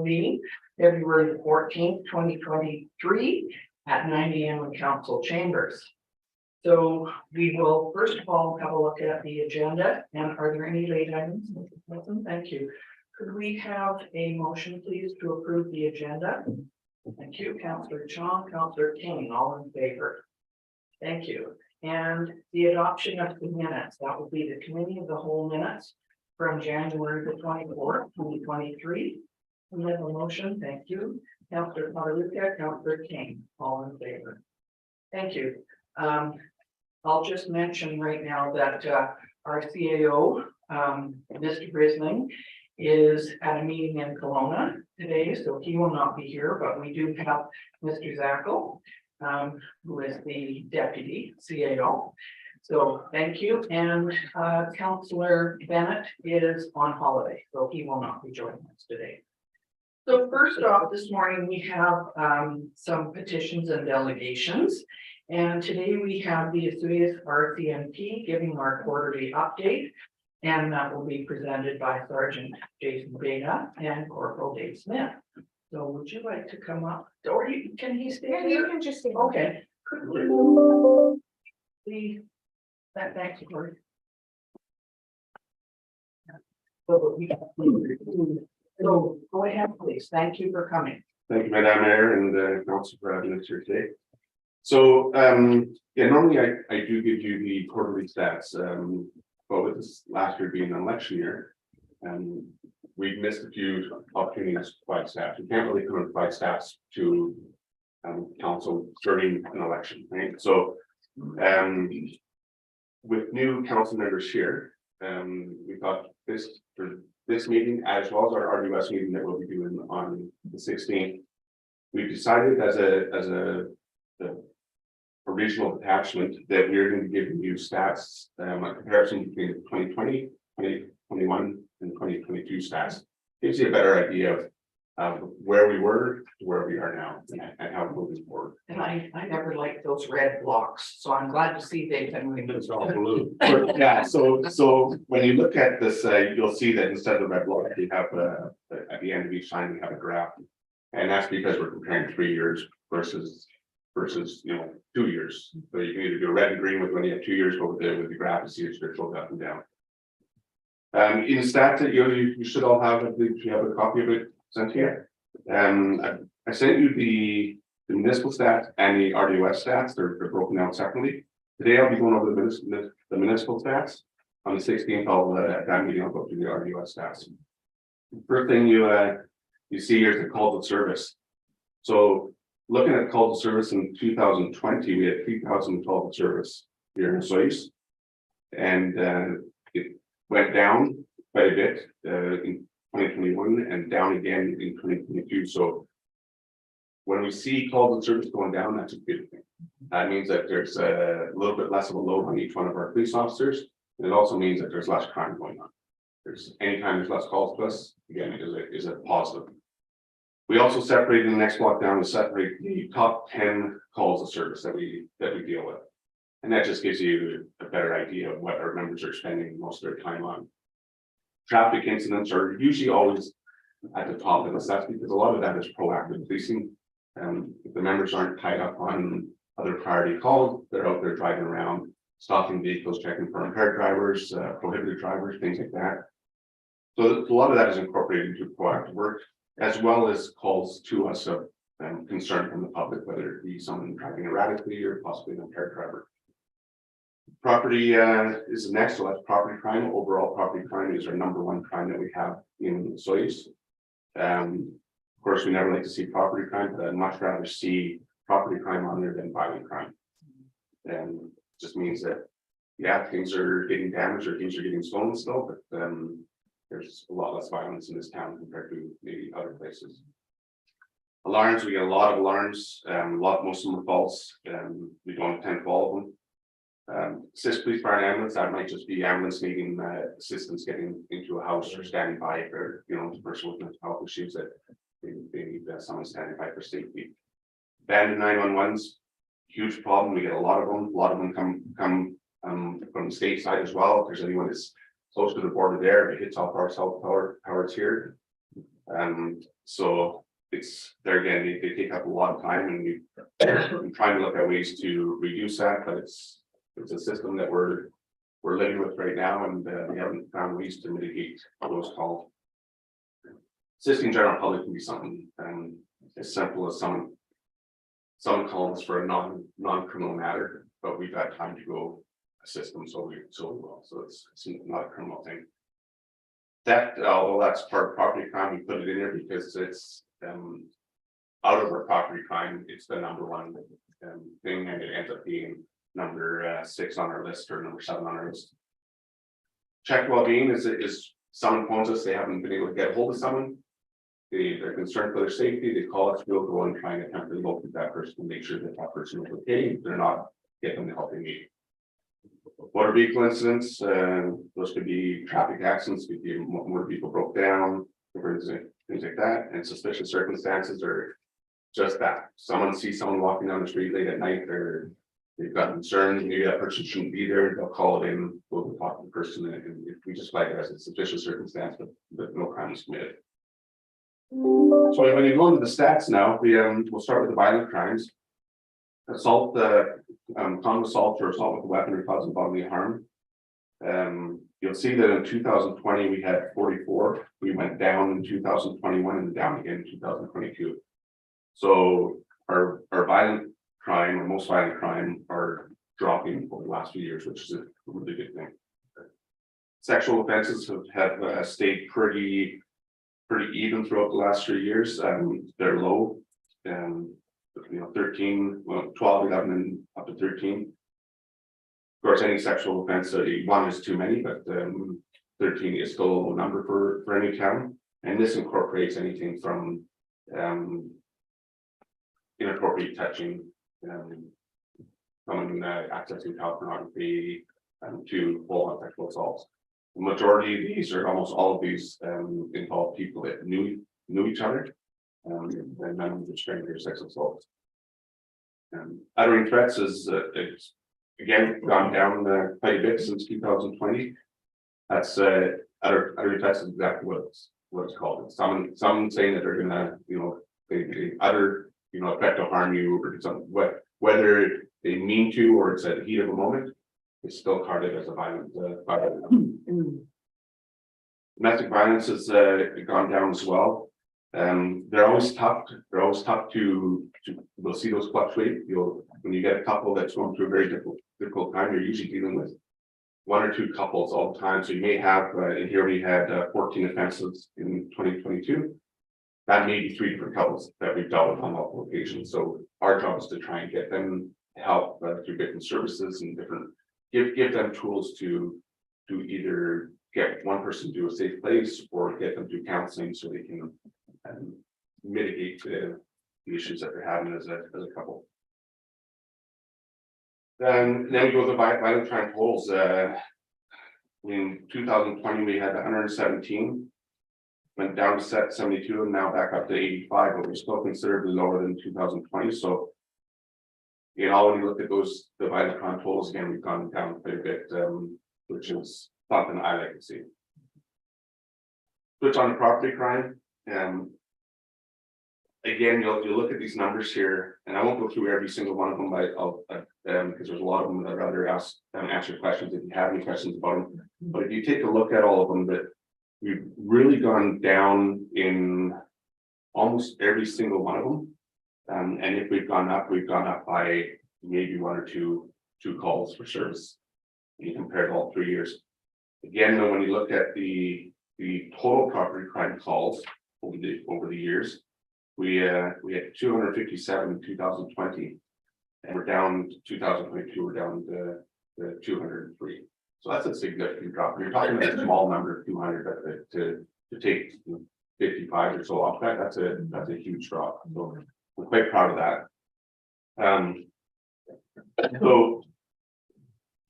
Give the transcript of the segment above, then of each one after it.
meeting, February 14th, 2023 at 9 a.m. in council chambers. So we will first of all have a look at the agenda. And are there any late items? Thank you. Could we have a motion, please, to approve the agenda? Thank you, Councillor Chong, Councillor King, all in favor. Thank you. And the adoption of the minutes, that will be the committee of the whole minutes from January the 24th, 2023. We have a motion, thank you. Councillor Maruka, Councillor King, all in favor. Thank you. I'll just mention right now that our CAO, Mr. Brisling, is at a meeting in Kelowna today, so he will not be here, but we do have Mr. Zackel, who is the deputy CAO. So thank you. And Councillor Bennett is on holiday, so he will not be joining us today. So first off, this morning we have some petitions and delegations. And today we have the Osoyoos RCMP giving our quarterly update. And that will be presented by Sergeant Jason Beta and Corporal Dave Smith. So would you like to come up? Or can he stay here? You can just stay. Okay. Could we please? Thank you, Corey. So go ahead, please. Thank you for coming. Thank you, Madam Mayor and Council for having us here today. So yeah, normally I do give you the quarterly stats, but with this last year being an election year, we've missed a few opportunities to provide stats. We can't really come and provide stats to council during an election, right? So with new council members here, we thought this meeting, as well as our RUS meeting that we'll be doing on the 16th, we've decided as a regional attachment that we're going to be giving you stats, a comparison between 2020, 2021, and 2022 stats. Gives you a better idea of where we were to where we are now and how we're moving forward. And I never liked those red blocks, so I'm glad to see they can remove. It's all blue. Yeah, so when you look at this, you'll see that instead of the red block, we have at the end of each line we have a graph, and that's because we're comparing 3 years versus 2 years. So you can either do red and green with when you have 2 years, but with the graph, you see it's go up and down. In the stats that you should all have, I believe you have a copy of it sent here. I sent you the municipal stats and the RDOS stats. They're broken out separately. Today I'll be going over the municipal stats. On the 16th, at that meeting, I'll go through the RDOS stats. First thing you see here is the calls of service. So looking at calls of service in 2020, we had 3,000 calls of service here in Osoyoos, and it went down quite a bit in 2021 and down again in 2022. So when we see calls of service going down, that's a good thing. That means that there's a little bit less of a load on each one of our police officers, and it also means that there's less crime going on. Anytime there's less calls to us, again, is a positive. We also separated in the next block down to separate the top 10 calls of service that we deal with. And that just gives you a better idea of what our members are spending most of their time on. Traffic incidents are usually always at the top of the list. That's because a lot of that is proactive policing. If the members aren't tied up on other priority calls, they're out there driving around, stopping vehicles, checking for impaired drivers, prohibited drivers, things like that. So a lot of that is incorporated into proactive work, as well as calls to us of concern from the public, whether it be someone driving erratically or possibly an impaired driver. Property is next, so that's property crime. Overall property crime is our #1 crime that we have in Osoyoos. Of course, we never like to see property crime, but I'd much rather see property crime on there than violent crime. And it just means that, yeah, things are getting damaged or things are getting stolen still, but there's a lot less violence in this town compared to maybe other places. Alarms, we get a lot of alarms, most of them are false. We don't attend to all of them. Assist police, fire, and ambulance, that might just be ambulance needing assistance getting into a house or standing by for, a person with mental health issues that they need someone standing by for safety. Abandoned 911s, huge problem. We get a lot of them. A lot of them come from the state side as well. If there's anyone that's close to the border there, if it hits off our south towers here, So it's there again, they take up a lot of time, and we're trying to look at ways to reduce that, but it's a system that we're living with right now, and we haven't found ways to mitigate those calls. Assisting general public can be something as simple as someone calls for a non-criminal matter, but we've got time to go assist them, so we will. So it's not a criminal thing. That although that's part of property crime, we put it in there because it's out of our property crime, it's the number one thing, and it ends up being number 6 on our list, or number 7 on our list. Check well-being is someone phones us, they haven't been able to get a hold of someone. They're concerned for their safety, they call us, we'll go and try and attempt to locate that person and make sure that that person is okay. If they're not, get them the help they need. Motor vehicle incidents, those could be traffic accidents, could be motor vehicle broke down, things like that, and suspicious circumstances are just that. Someone sees someone walking down the street late at night, they've got concerns, maybe that person shouldn't be there, they'll call it in, we'll talk to the person, and if we just flag it as a suspicious circumstance, but no crime is committed. So when you go into the stats now, we'll start with the violent crimes. Assault, common assault or assault with a weapon or causing bodily harm. You'll see that in 2020 we had 44. We went down in 2021 and down again in 2022. So our violent crime, or most violent crime, are dropping over the last few years, which is a really good thing. Sexual offenses have stayed pretty even throughout the last 3 years. They're low. 13, well, 12, 11, and up to 13. Of course, any sexual offense, 1 is too many, but 13 is still a low number for any town. And this incorporates anything from inappropriate touching, someone accessing child pornography, to full-on sexual assaults. The majority of these, or almost all of these, involve people that knew each other. And none of them stranger sex assaults. Uttering threats is it's again gone down quite a bit since 2020. That's uttering threats is exactly what it's called. It's someone saying that they're gonna, they utter, threat to harm you or something. Whether they mean to or it's at the heat of a moment, it's still carded as a violent. Domestic violence has gone down as well. They're always tough. They're always tough to we'll see those fluctuate. When you get a couple that's going through a very difficult time, you're usually dealing with 1 or 2 couples all the time. So you may have in here we had 14 offenses in 2022. That may be 3 different couples that we've dealt with on multiple occasions. So our job is to try and get them help through different services and different give them tools to either get one person to a safe place or get them to counseling so they can mitigate the issues that they're having as a couple. Then we go to violent crime totals. In 2020 we had 117, went down to 72, and now back up to 85, but we're still considerably lower than 2020. So when you look at the violent crime totals, again, we've gone down quite a bit, which is something I like to see. Switch on to property crime. Again, you'll look at these numbers here, and I won't go through every single one of them, but I'll because there's a lot of them that I'd rather answer questions if you have any questions about them. But if you take a look at all of them, that we've really gone down in almost every single one of them. And if we've gone up by maybe 1 or 2 calls for service. You compare it all 3 years. Again, though, when you look at the total property crime calls over the years, we had 257 in 2020, and we're down 2022. We're down to 203. So that's a significant drop. You're talking about a small number of 200, but to take 55 or so off that's a huge drop. So we're quite proud of that. So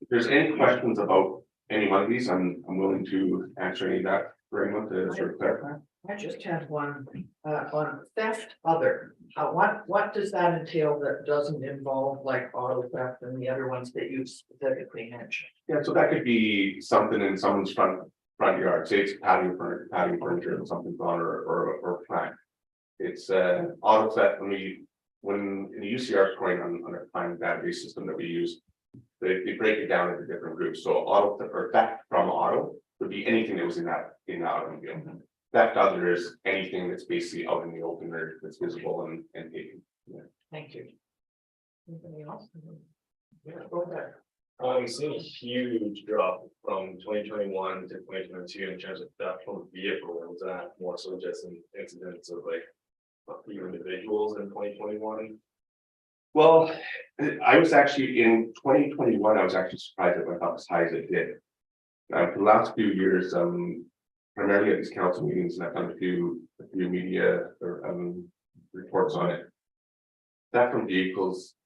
if there's any questions about any one of these, I'm willing to answer any of that for anyone to sort of clarify. I just had one on theft other. What does that entail that doesn't involve like auto theft and the other ones that you specifically mentioned? Yeah, so that could be something in someone's front front yard, say it's patio furniture and something's on or plant. It's auto set when in the UCR scoring on a client database system that we use, they break it down into different groups. So auto or theft from auto would be anything that was in that automobile. Theft other is anything that's basically out in the open or that's visible and taken. Yeah. Thank you. Anybody else? Yeah, go ahead. We've seen a huge drop from 2021 to 2022 in terms of theft from vehicle. Was that more so just an incidents of like a few individuals in 2021? Well, I was actually in 2021, I was actually surprised it went up as high as it did. For the last few years, primarily at these council meetings, and I've done a few media or reports on it. Theft from vehicles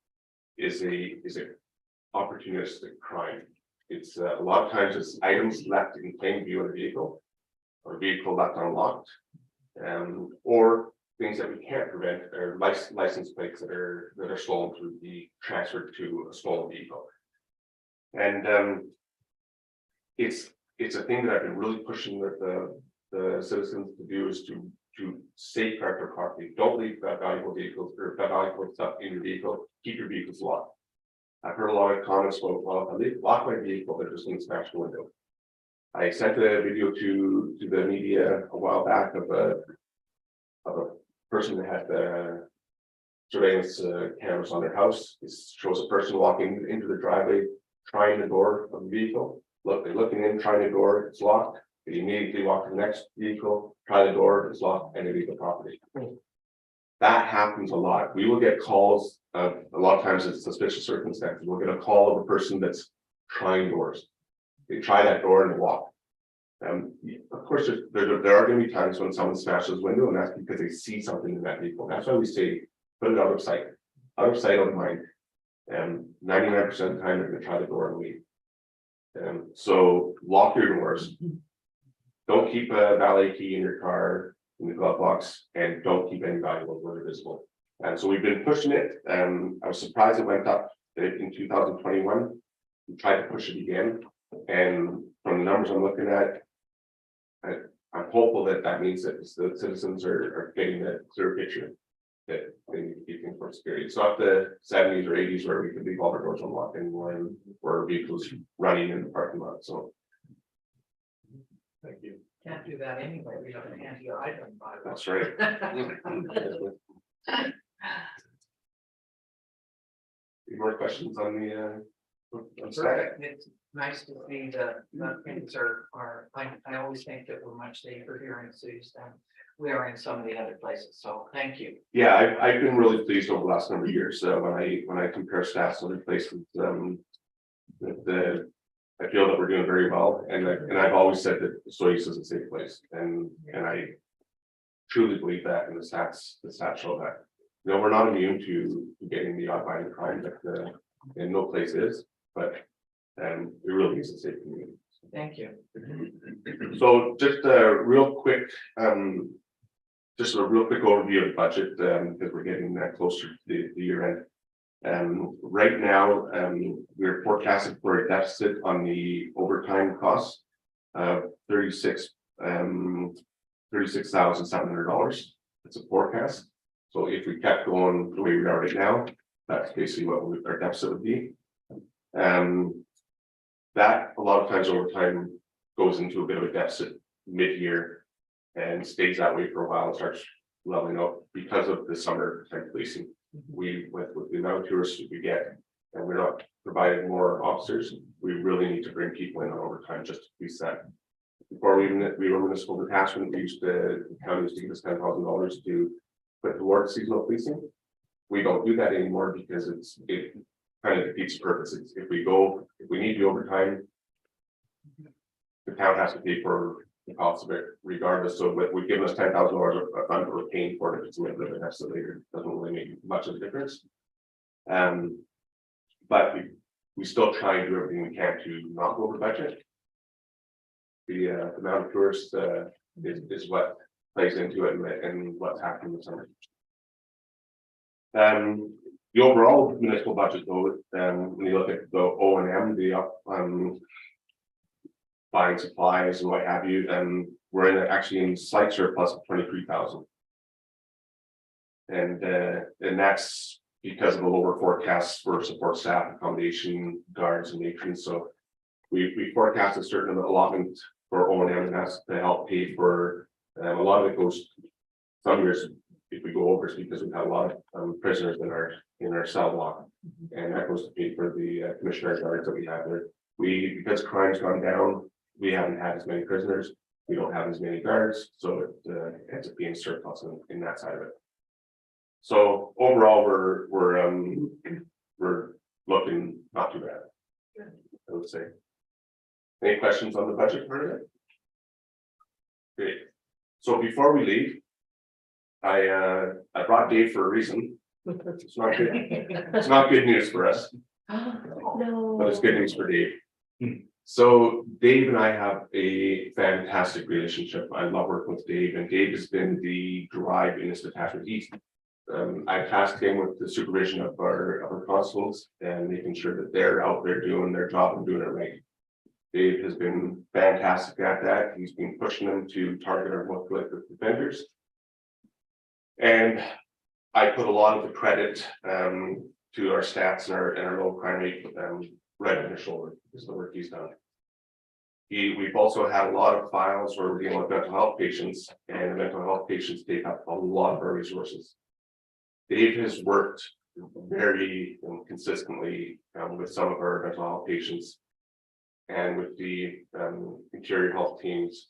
is a opportunistic crime. It's a lot of times it's items left in plain view of the vehicle, or vehicle left unlocked, or things that we can't prevent are license plates that are stolen to be transferred to a stolen vehicle. And it's a thing that I've been really pushing with the citizens to do, is to safeguard their property. Don't leave that valuable vehicles or that valuable stuff in your vehicle. Keep your vehicles locked. I've heard a lot of comments about, well, if I lock my vehicle, they're just going to smash the window. I sent a video to the media a while back of a person that had surveillance cameras on their house. It shows a person walking into the driveway, trying the door of the vehicle. They're looking in, trying the door, it's locked. They immediately walk to the next vehicle, try the door, it's locked, and they leave the property. That happens a lot. We will get calls, a lot of times it's suspicious circumstances. We'll get a call of a person that's trying doors. They try that door and they walk. Of course, there are going to be times when someone smashes the window, and that's because they see something in that vehicle. That's why we say put it out of sight, out of mind. And 99% of the time they're going to try the door and leave. So lock your doors. Don't keep a valet key in your car in the glove box, and don't keep any valuables where they're visible. And so we've been pushing it. I was surprised it went up in 2021. We tried to push it again, and from the numbers I'm looking at, I'm hopeful that means that the citizens are getting the clear picture that they need to keep things more secure. It's not the 70s or 80s where we could leave all our doors unlocked anymore and where vehicles running in the parking lot. So Thank you. Can't do that anyway. We have an anti-item bylaw. that's right. Any more questions on the static? It's nice to see that things are, I always think that we're much safer here in cities than we are in some of the other places. So thank you. Yeah, I've been really pleased over the last number of years. When I compare stats to other places, I feel that we're doing very well. And I've always said that Soyuz is a safe place, and I truly believe that. And the stats show that. You know, we're not immune to getting the odd violent crime that and no place is, but it really is a safe community. Thank you. So just a real quick overview of the budget, because we're getting closer to the year end. Right now, we're forecasting for a deficit on the overtime costs of $36,700. It's a forecast. So if we kept going the way we are right now, that's basically what our deficit would be. That a lot of times overtime goes into a bit of a deficit mid-year and stays that way for a while and starts leveling out because of the summer time policing. With the amount of tourists we get, and we're not providing more officers, we really need to bring people in on overtime just to be set. Before we were municipal detachment, the county used to give us $10,000 to put towards seasonal policing. We don't do that anymore because it kind of defeats the purpose. If we need the overtime, the town has to pay for the cost of it regardless. So we've given us $10,000 a fund, we're paying for it. If it's a little bit of an estimate later, it doesn't really make much of a difference. But we still try and do everything we can to not go over budget. The amount of tourists is what plays into it and what's happening this summer. The overall municipal budget, though, when you look at the O&M, buying supplies and what have you, we're actually in slight surplus of 23,000. And that's because of the lower forecasts for support staff, accommodation, guards and matrons. So we forecast a certain allotment for O&M, and that's to help pay for, a lot of it goes, some years, if we go over, it's because we've had a lot of prisoners in our cell block. And that goes to pay for the commissioner guards that we have there. Because crime's gone down, we haven't had as many prisoners, we don't have as many guards, so it ends up being surplus in that side of it. So overall, we're looking not too bad, I would say. Any questions on the budget part of it? Great. So before we leave, I brought Dave for a reason. It's not good. It's not good news for us, No. but it's good news for Dave. So Dave and I have a fantastic relationship. I love working with Dave, and Dave has been the drive in this detachment. I tasked him with the supervision of our constables and making sure that they're out there doing their job and doing it right. Dave has been fantastic at that. He's been pushing them to target our most prolific offenders. And I put a lot of the credit to our stats and our low crime rate right on his shoulder, is the work he's done. We've also had a lot of files where we're dealing with mental health patients, and the mental health patients take up a lot of our resources. Dave has worked very consistently with some of our mental health patients and with the interior health teams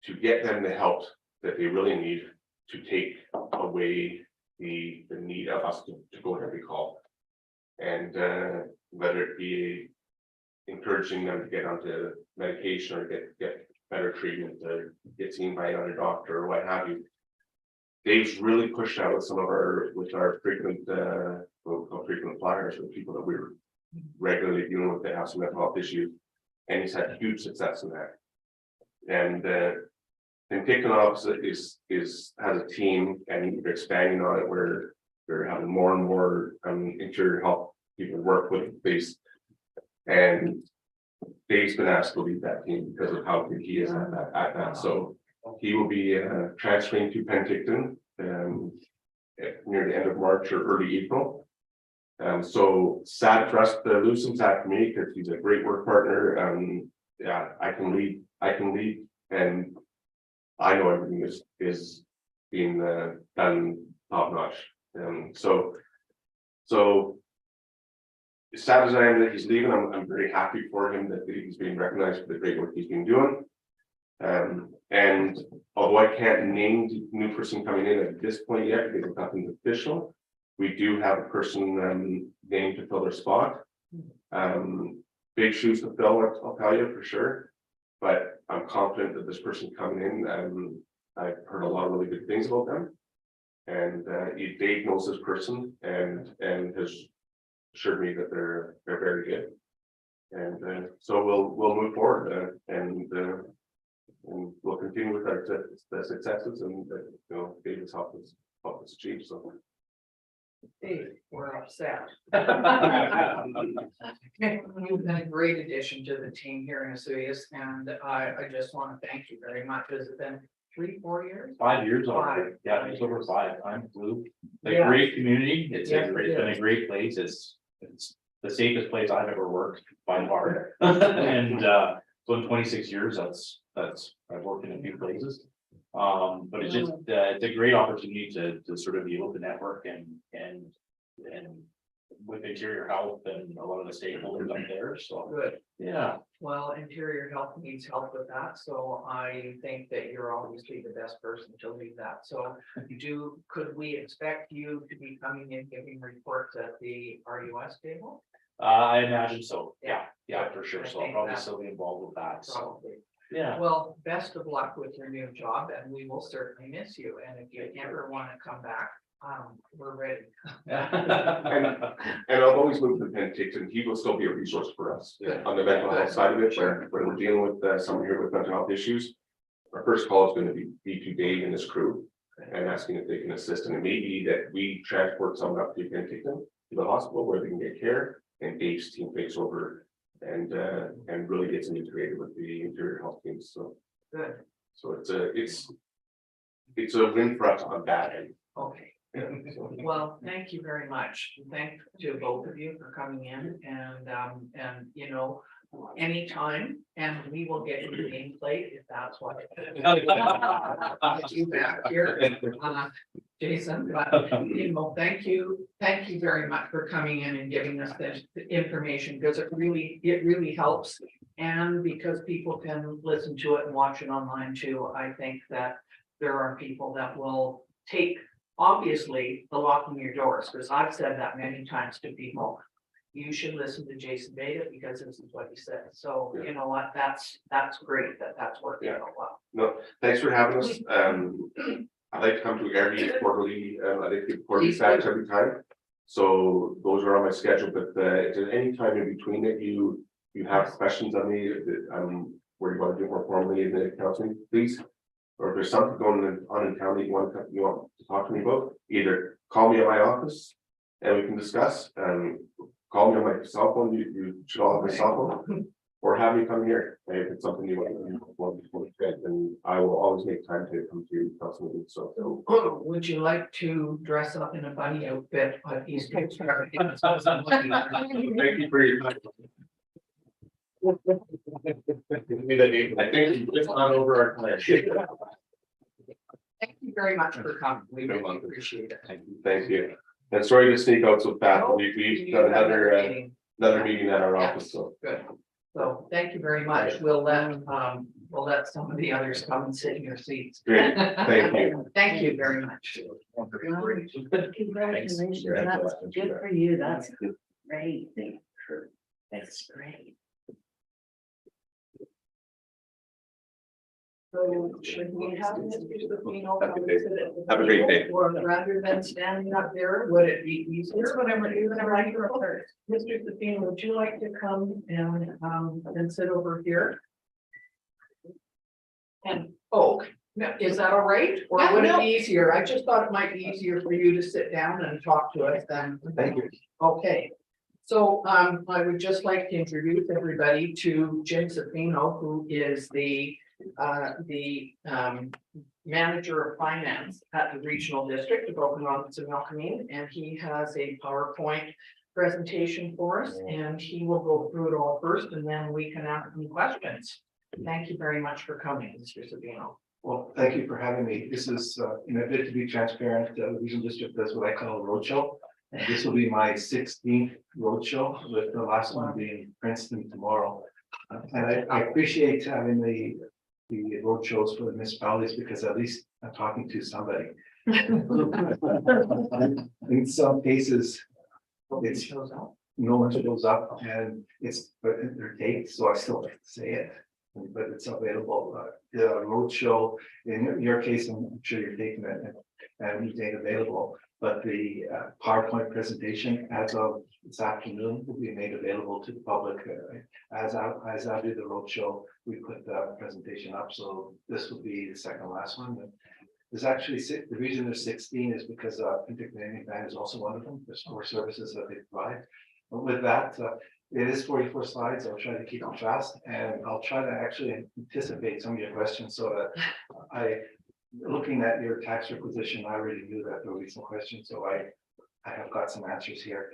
to get them the help that they really need to take away the need of us to go to every call. And whether it be encouraging them to get onto medication or get better treatment, or get seen by another doctor or what have you. Dave's really pushed out with some of our frequent frequent flyers with people that we're regularly dealing with that have some mental health issues, and he's had huge success in that. And taking off has a team, and they're expanding on it where they're having more and more interior health people work with base. And Dave's been asked to lead that team because of how good he is at that. So he will be transferring to Penticton near the end of March or early April. So sad for us to lose him, sad for me, because he's a great work partner. Yeah, I can lead, and I know everything is being done top notch. So sad as I am that he's leaving, I'm very happy for him that he's being recognized for the great work he's been doing. And although I can't name the new person coming in at this point yet because nothing's official, we do have a person named to fill their spot. Big shoes to fill, I'll tell you for sure. But I'm confident that this person coming in, I've heard a lot of really good things about them. And Dave knows this person and has assured me that they're very good. And so we'll move forward and we'll continue with our successes, and Dave has helped us achieve so. Dave, we're upset. You've been a great addition to the team here in Vesuvius, and I just want to thank you very much. Has it been 3-4 years? 5 years already. Yeah, it's over 5. I'm blue. A great community. It's been a great place. It's the safest place I've ever worked by far. And so in 26 years, that's I've worked in a few places. But it's just it's a great opportunity to sort of be able to network and with interior health and a lot of the stakeholders up there. So Good. yeah. Well, interior health needs help with that, so I think that you're obviously the best person to lead that. So could we expect you to be coming in giving reports at the RUS table? I imagine so. Yeah, for sure. I So I'll think probably that- still be involved with that. So Probably. yeah. Well, best of luck with your new job, and we will certainly miss you. And if you ever want to come back, we're ready. And although he's moved to Penticton, he will still be a resource for us on the mental health side of it. When we're dealing with someone here with mental health issues, our first call is going to be to Dave and his crew and asking if they can assist. And it may be that we transport someone up to Penticton to the hospital where they can get care, and Dave's team takes over and really gets integrated with the interior health teams, so. Good, So it's a win for us on that end. okay. Yeah, so. Well, thank you very much. Thank to both of you for coming in and you know, anytime, and we will get your nameplate if that's what. Get you back here, Jason, but you know, thank you very much for coming in and giving us this information, because it really helps. And because people can listen to it and watch it online too, I think that there are people that will take, obviously, the locking your doors, because I've said that many times to people. You should listen to Jason Beta because this is what he said. So you know what, that's great that's working out well. No, thanks for having us. I like to come to every quarterly, I like to quarterly facts every time. So those are on my schedule, but if there's any time in between that you have questions on me, where you want to do more formally in the counseling, please. Or if there's something going on in town that you want to talk to me about, either call me at my office and we can discuss. Call me on my cell phone. You should all have my cell phone, or have me come here if it's something you want to get. And I will always make time to come to council meetings. So, Would you like to dress up in a bunny outfit on Easter? thank you for your time. I think it's not over our plan. Thank you very much for coming. We really appreciate it. Thank you. And sorry to sneak out so fast. We've got another meeting at our office, so. Good. So thank you very much. We'll let some of the others come and sit in your seats. Great, thank you. Thank you very much. Congratulations, that's good for you, that's great. That's great. So should we have Mr. Zafino Have a come good day. sit at the Have a great day. table, or rather than standing up there, would it be easier? Whatever, Mr. Zafino, would you like to come and sit over here? And, is that all right? Or Yeah, would it no. be easier? I just thought it might be easier for you to sit down and talk to us then. Thank you. Okay, so I would just like to introduce everybody to Jim Zafino, who is the manager of finance at the regional district of Okanagan and Milkameen, and he has a PowerPoint presentation for us, and he will go through it all first, and then we can ask some questions. Thank you very much for coming, Mr. Zafino. Well, thank you for having me. This is, in a bit to be transparent, the regional district does what I call a roadshow. And this will be my 16th roadshow, with the last one being Princeton tomorrow. And I appreciate having the roadshows for the municipalities, because at least I'm talking to somebody. In some cases, it's Shows up. no one shows up, and but they're taped, so I still like to say it. But it's available, the roadshow, in your case, I'm sure you're taking it and it's made available. But the PowerPoint presentation as of this afternoon will be made available to the public. As I do the roadshow, we put the presentation up, so this will be the second last one. There's actually the reason there's 16 is because Interconnecting Band is also one of them. There's 4 services that they provide. But with that, it is 44 slides. I'll try to keep them fast, and I'll try to actually anticipate some of your questions, so that looking at your tax requisition, I already knew that there would be some questions, so I have got some answers here.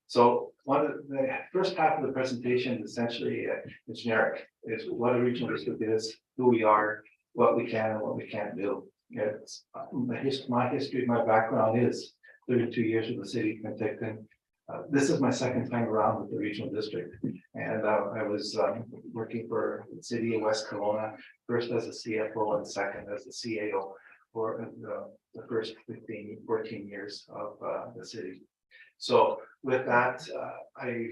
So one of the first half of the presentation is essentially it's generic. It's what a regional district is, who we are, what we can and what we can't do. It's my history, my background is 32 years with the city of Penticton. This is my second time around with the regional district, and I was working for the city of West Kelowna, first as a CFO and second as a CAO for the first 14 years of the city. So with that, I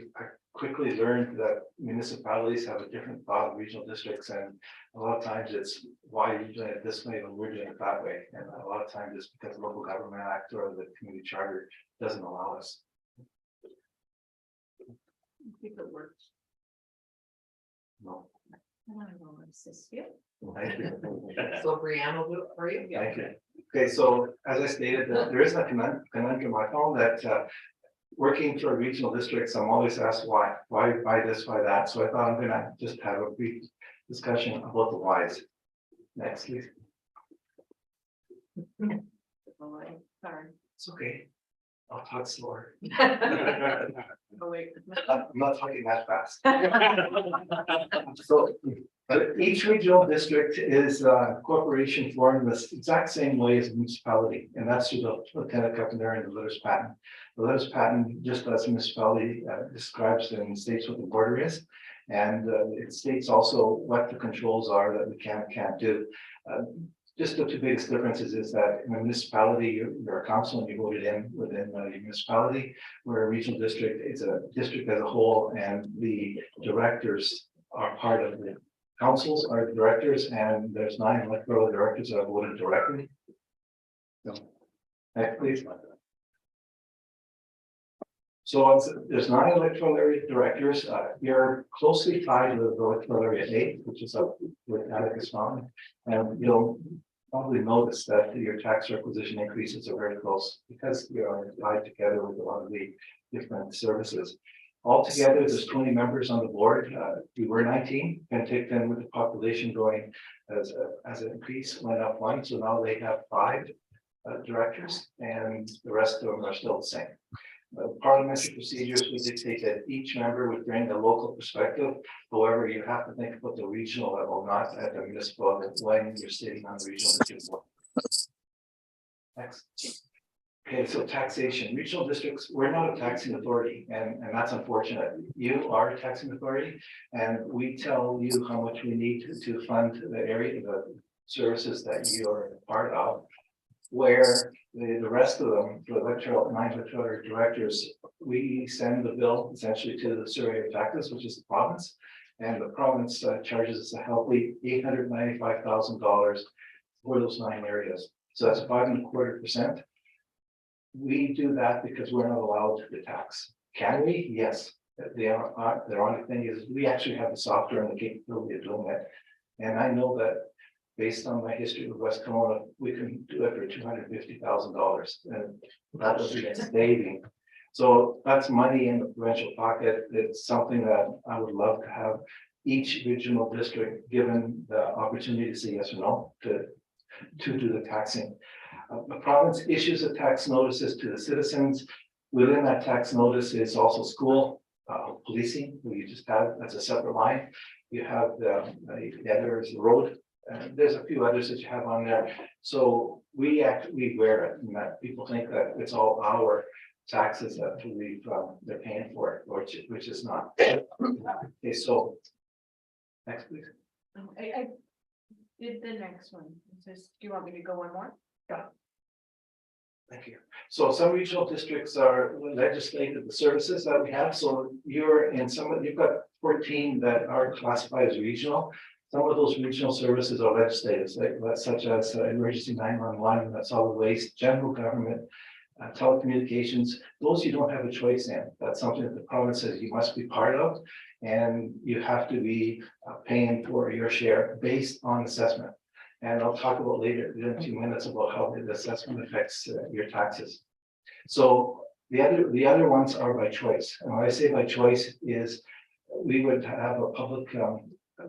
quickly learned that municipalities have a different thought of regional districts, and a lot of times it's why you're doing it this way when we're doing it that way, and a lot of times it's because the Local Government Act or the community charter doesn't allow us. I think it works. No. And I will assist you. Thank you. So Brianna will do it for you. Thank you. Okay, so as I stated, there is a conundrum. I found that working for regional districts, I'm always asked why this, why that, so I thought I'm gonna just have a brief discussion about the whys. Next, please. Sorry. It's okay. I'll talk slower. Oh, wait. I'm not talking that fast. So, each regional district is a corporation formed the exact same way as a municipality, and that's through the lieutenant governor and the letters patent. The letters patent, just as municipality describes and states what the border is. And it states also what the controls are that we can and can't do. Just the two biggest differences is that in a municipality, you're a council and you voted in within your municipality, where a regional district is a district as a whole, and the directors are part of the councils are directors, and there's 9 electoral directors that are voted directly. So, next, please. So there's 9 electoral area directors. You're closely tied with the electoral area 8, which is up with Atticus Mountain. And you'll probably notice that your tax requisition increases are very close because you're tied together with a lot of the different services. Altogether, there's 20 members on the board. We were 19, and take them with the population going as an increase, went up 1. So now they have 5 directors, and the rest of them are still the same. Parliamentary procedures would dictate that each member would bring a local perspective. However, you have to think about the regional level, not at the municipal level when you're sitting on the regional district board. Next. Okay, so taxation. Regional districts, we're not a taxing authority, and that's unfortunate. You are a taxing authority, and we tell you how much we need to fund the area, the services that you are a part of. Where the rest of them, the 9 electoral directors, we send the bill essentially to the survey of taxes, which is the province. And the province charges us a healthy $895,000 for those 9 areas. So that's 5.25%. We do that because we're not allowed to tax. Can we? Yes. The only thing is we actually have the software and the capability of doing it. And I know that based on my history with West Kelowna, we can do it for $250,000, and that would be a saving. So that's money in the provincial pocket. It's something that I would love to have each regional district given the opportunity to say yes or no to do the taxing. The province issues a tax notices to the citizens. Within that tax notice is also school, policing, where you just have, that's a separate line. You have the other is the road. There's a few others that you have on there. So we wear it, and that people think that it's all our taxes that they're paying for it, which is not. Okay, so next, please. I did the next one. It says, do you want me to go one more? Thank you. So some regional districts are legislated the services that we have. So you're in you've got 14 that are classified as regional. Some of those regional services are legislated, such as emergency 911, solid waste, general government, telecommunications. Those you don't have a choice in. That's something that the province says you must be part of, and you have to be paying for your share based on assessment. And I'll talk about later in a few minutes about how the assessment affects your taxes. So the other ones are by choice. And when I say by choice is we would have a public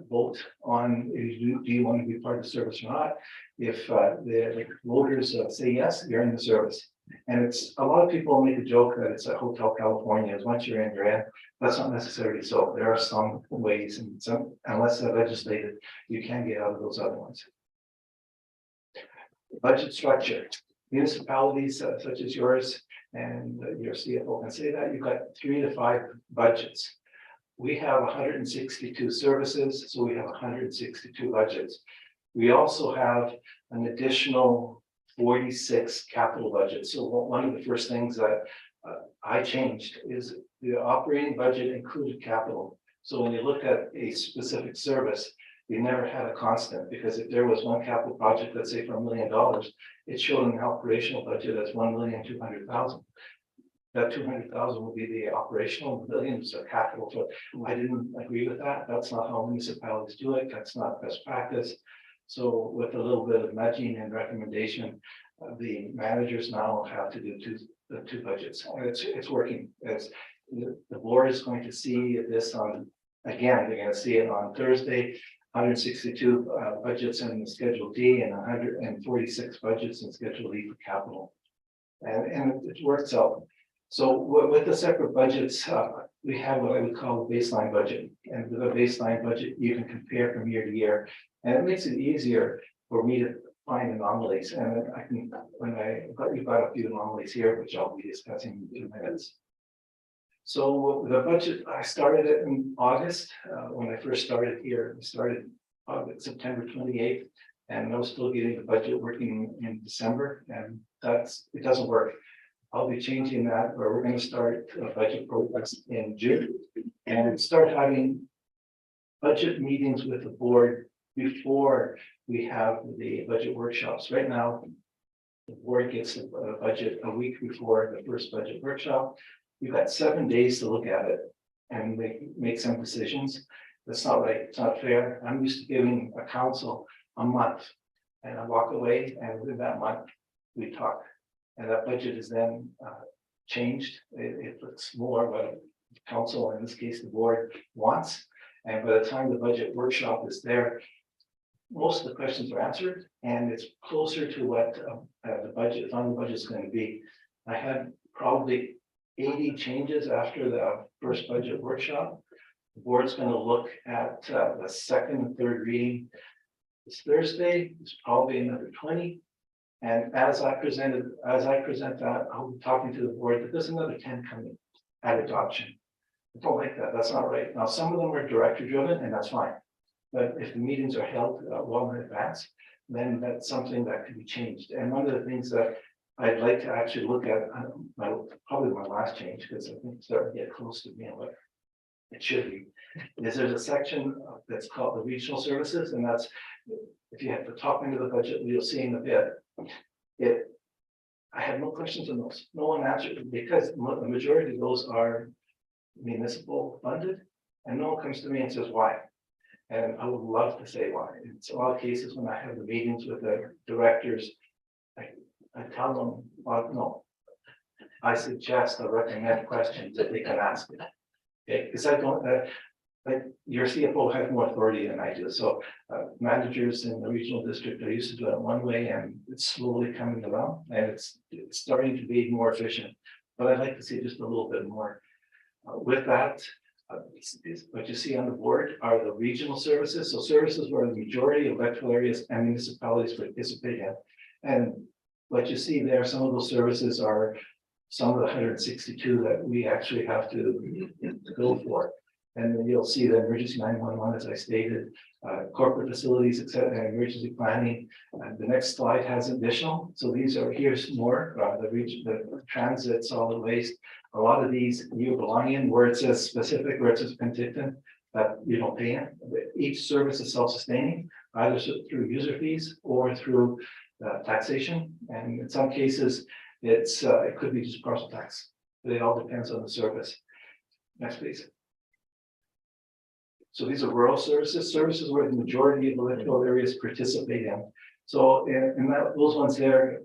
vote on do you want to be part of the service or not. If the voters say yes, you're in the service. And it's a lot of people make a joke that it's a Hotel California. As once you're in, you're in. That's not necessarily so. There are some ways, and some, unless they're legislated, you can get out of those other ones. Budget structure. Municipalities such as yours and your CFO can say that you've got 3 to 5 budgets. We have 162 services, so we have 162 budgets. We also have an additional 46 capital budgets. So one of the first things that I changed is the operating budget included capital. So when you look at a specific service, we never had a constant, because if there was one capital project, let's say for $1 million, it showed in the operational budget as 1,200,000. That 200,000 will be the operational, millions of capital. So I didn't agree with that. That's not how municipalities do it. That's not best practice. So with a little bit of nudging and recommendation, The managers now have to do the two budgets, and it's working. The board is going to see this on, again, they're gonna see it on Thursday. 162 budgets in Schedule D and 146 budgets in Schedule E for capital. And it works out. So with the separate budgets, we have what I would call a baseline budget. And with a baseline budget, you can compare from year to year. And it makes it easier for me to find anomalies. And I can, you've got a few anomalies here, which I'll be discussing in 2 minutes. So the budget, I started it in August, when I first started here. I started September 28th, and I was still getting the budget working in December, and it doesn't work. I'll be changing that, where we're going to start budget progress in June and start having budget meetings with the board before we have the budget workshops. Right now, the board gets the budget a week before the first budget workshop. You've got 7 days to look at it and make some decisions. That's not right. It's not fair. I'm used to giving a council a month, and I walk away, and within that month, we talk. And that budget is then changed. It looks more what the council, in this case, the board wants. And by the time the budget workshop is there, most of the questions are answered, and it's closer to what the budget, on the budget is going to be. I had probably 80 changes after the first budget workshop. The board's going to look at the second and third reading this Thursday. It's probably another 20. And as I present that, I'll be talking to the board that there's another 10 coming at adoption. I don't like that. That's not right. Now, some of them are director driven, and that's fine. But if the meetings are held well in advance, then that's something that can be changed. And one of the things that I'd like to actually look at, probably my last change, because I think it's starting to get close to being what it should be, is there's a section that's called the regional services, and that's, if you have the top end of the budget, you'll see in a bit. I had no questions on those. No one answered, because the majority of those are municipal funded, and no one comes to me and says why. And I would love to say why. It's a lot of cases when I have the meetings with the directors, I tell them, well, no. I suggest or recommend questions that they can ask it. Okay, because I don't, like your CFO has more authority than I do. So managers in the regional district are used to do it one way, and it's slowly coming around, and it's starting to be more efficient. But I'd like to see just a little bit more. With that, what you see on the board are the regional services. So services where the majority of electoral areas and municipalities participate in. And what you see there, some of those services are some of the 162 that we actually have to go for. And then you'll see the emergency 911, as I stated, corporate facilities, etc., emergency planning. The next slide has additional. So these are, here's more, the transit, solid waste. A lot of these you belong in where it says specific, where it says Penticton, that you don't pay in. Each service is self-sustaining, either through user fees or through taxation. And in some cases, it could be just parcel tax, but it all depends on the service. Next, please. So these are rural services where the majority of electoral areas participate in. So in those ones there,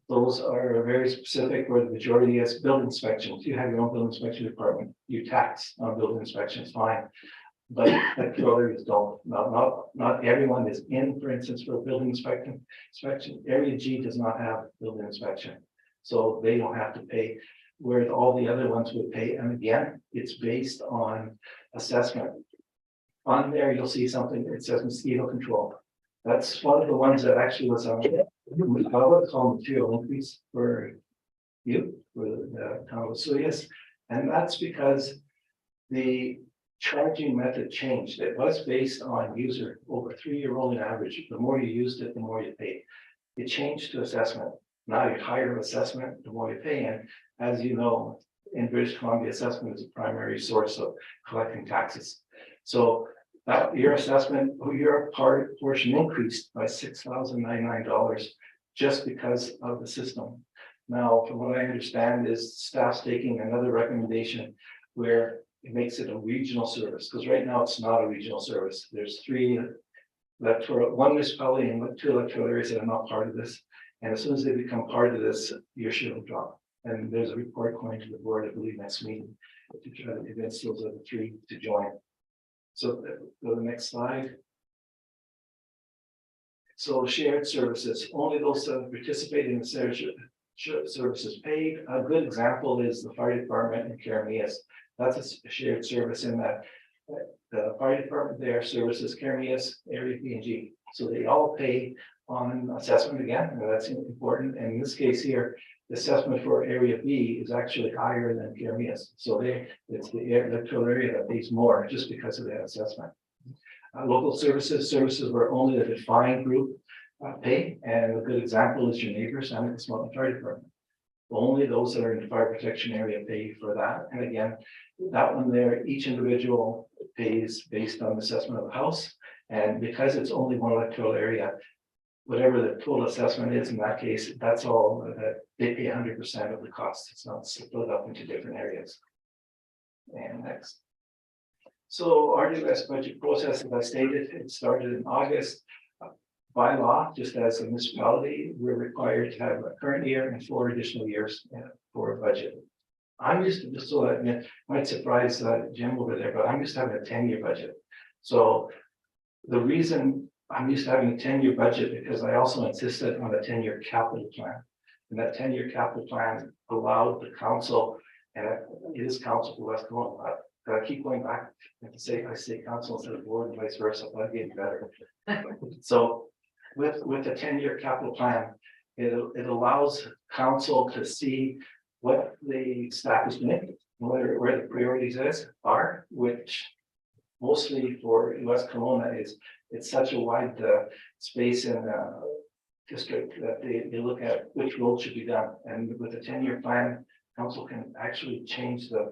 those are very specific where the majority is building inspections. You have your own building inspection department, you tax on building inspections, fine. But electoral areas don't. Not everyone is in, for instance, for a building inspection. Area G does not have building inspection. So they don't have to pay, whereas all the other ones would pay. And again, it's based on assessment. On there, you'll see something that says mosquito control. That's one of the ones that actually was on I would call material increase for you, for the town of Suyas. And that's because the charging method changed. It was based on user over 3-year rolling average. The more you used it, the more you paid. It changed to assessment. Now you higher assessment, the more you pay. And as you know, in British Columbia, assessment is a primary source of collecting taxes. So that your assessment, your portion increased by $6,099 just because of the system. Now, from what I understand is staff's taking another recommendation where it makes it a regional service, because right now it's not a regional service. There's 3 electoral, 1 municipality and 2 electoral areas that are not part of this. And as soon as they become part of this, your share will drop. And there's a report going to the board, I believe, next meeting to try to convince those other three to join. So go to the next slide. So shared services, only those that participate in the services paid. A good example is the fire department in Caramias. That's a shared service in that the fire department there services Caramias, Area B and G. So they all pay on assessment again, and that's important. And in this case here, the assessment for Area B is actually higher than Caramias. So it's the electoral area that pays more just because of that assessment. Local services where only the defined group pay, and a good example is your neighbors and the Smoking Fire Department. Only those that are in the fire protection area pay for that. And again, that one there, each individual pays based on assessment of the house. And because it's only one electoral area, whatever the total assessment is in that case, that's all that they pay 100% of the cost. It's not split up into different areas. And next. So RDS budget process, as I stated, it started in August. By law, just as a municipality, we're required to have a current year and 4 additional years for a budget. I'm just so that might surprise Jim over there, but I'm just having a 10-year budget. So the reason I'm used to having a 10-year budget because I also insisted on a 10-year capital plan. And that 10-year capital plan allowed the council, and it is council for West Kelowna. I keep going back and say I say council instead of board and vice versa, but I'm getting better. So with the 10-year capital plan, it allows council to see what the staff is doing, where the priorities are, which mostly for West Kelowna is it's such a wide space in district that they look at which roads should be done. And with the 10-year plan, council can actually change the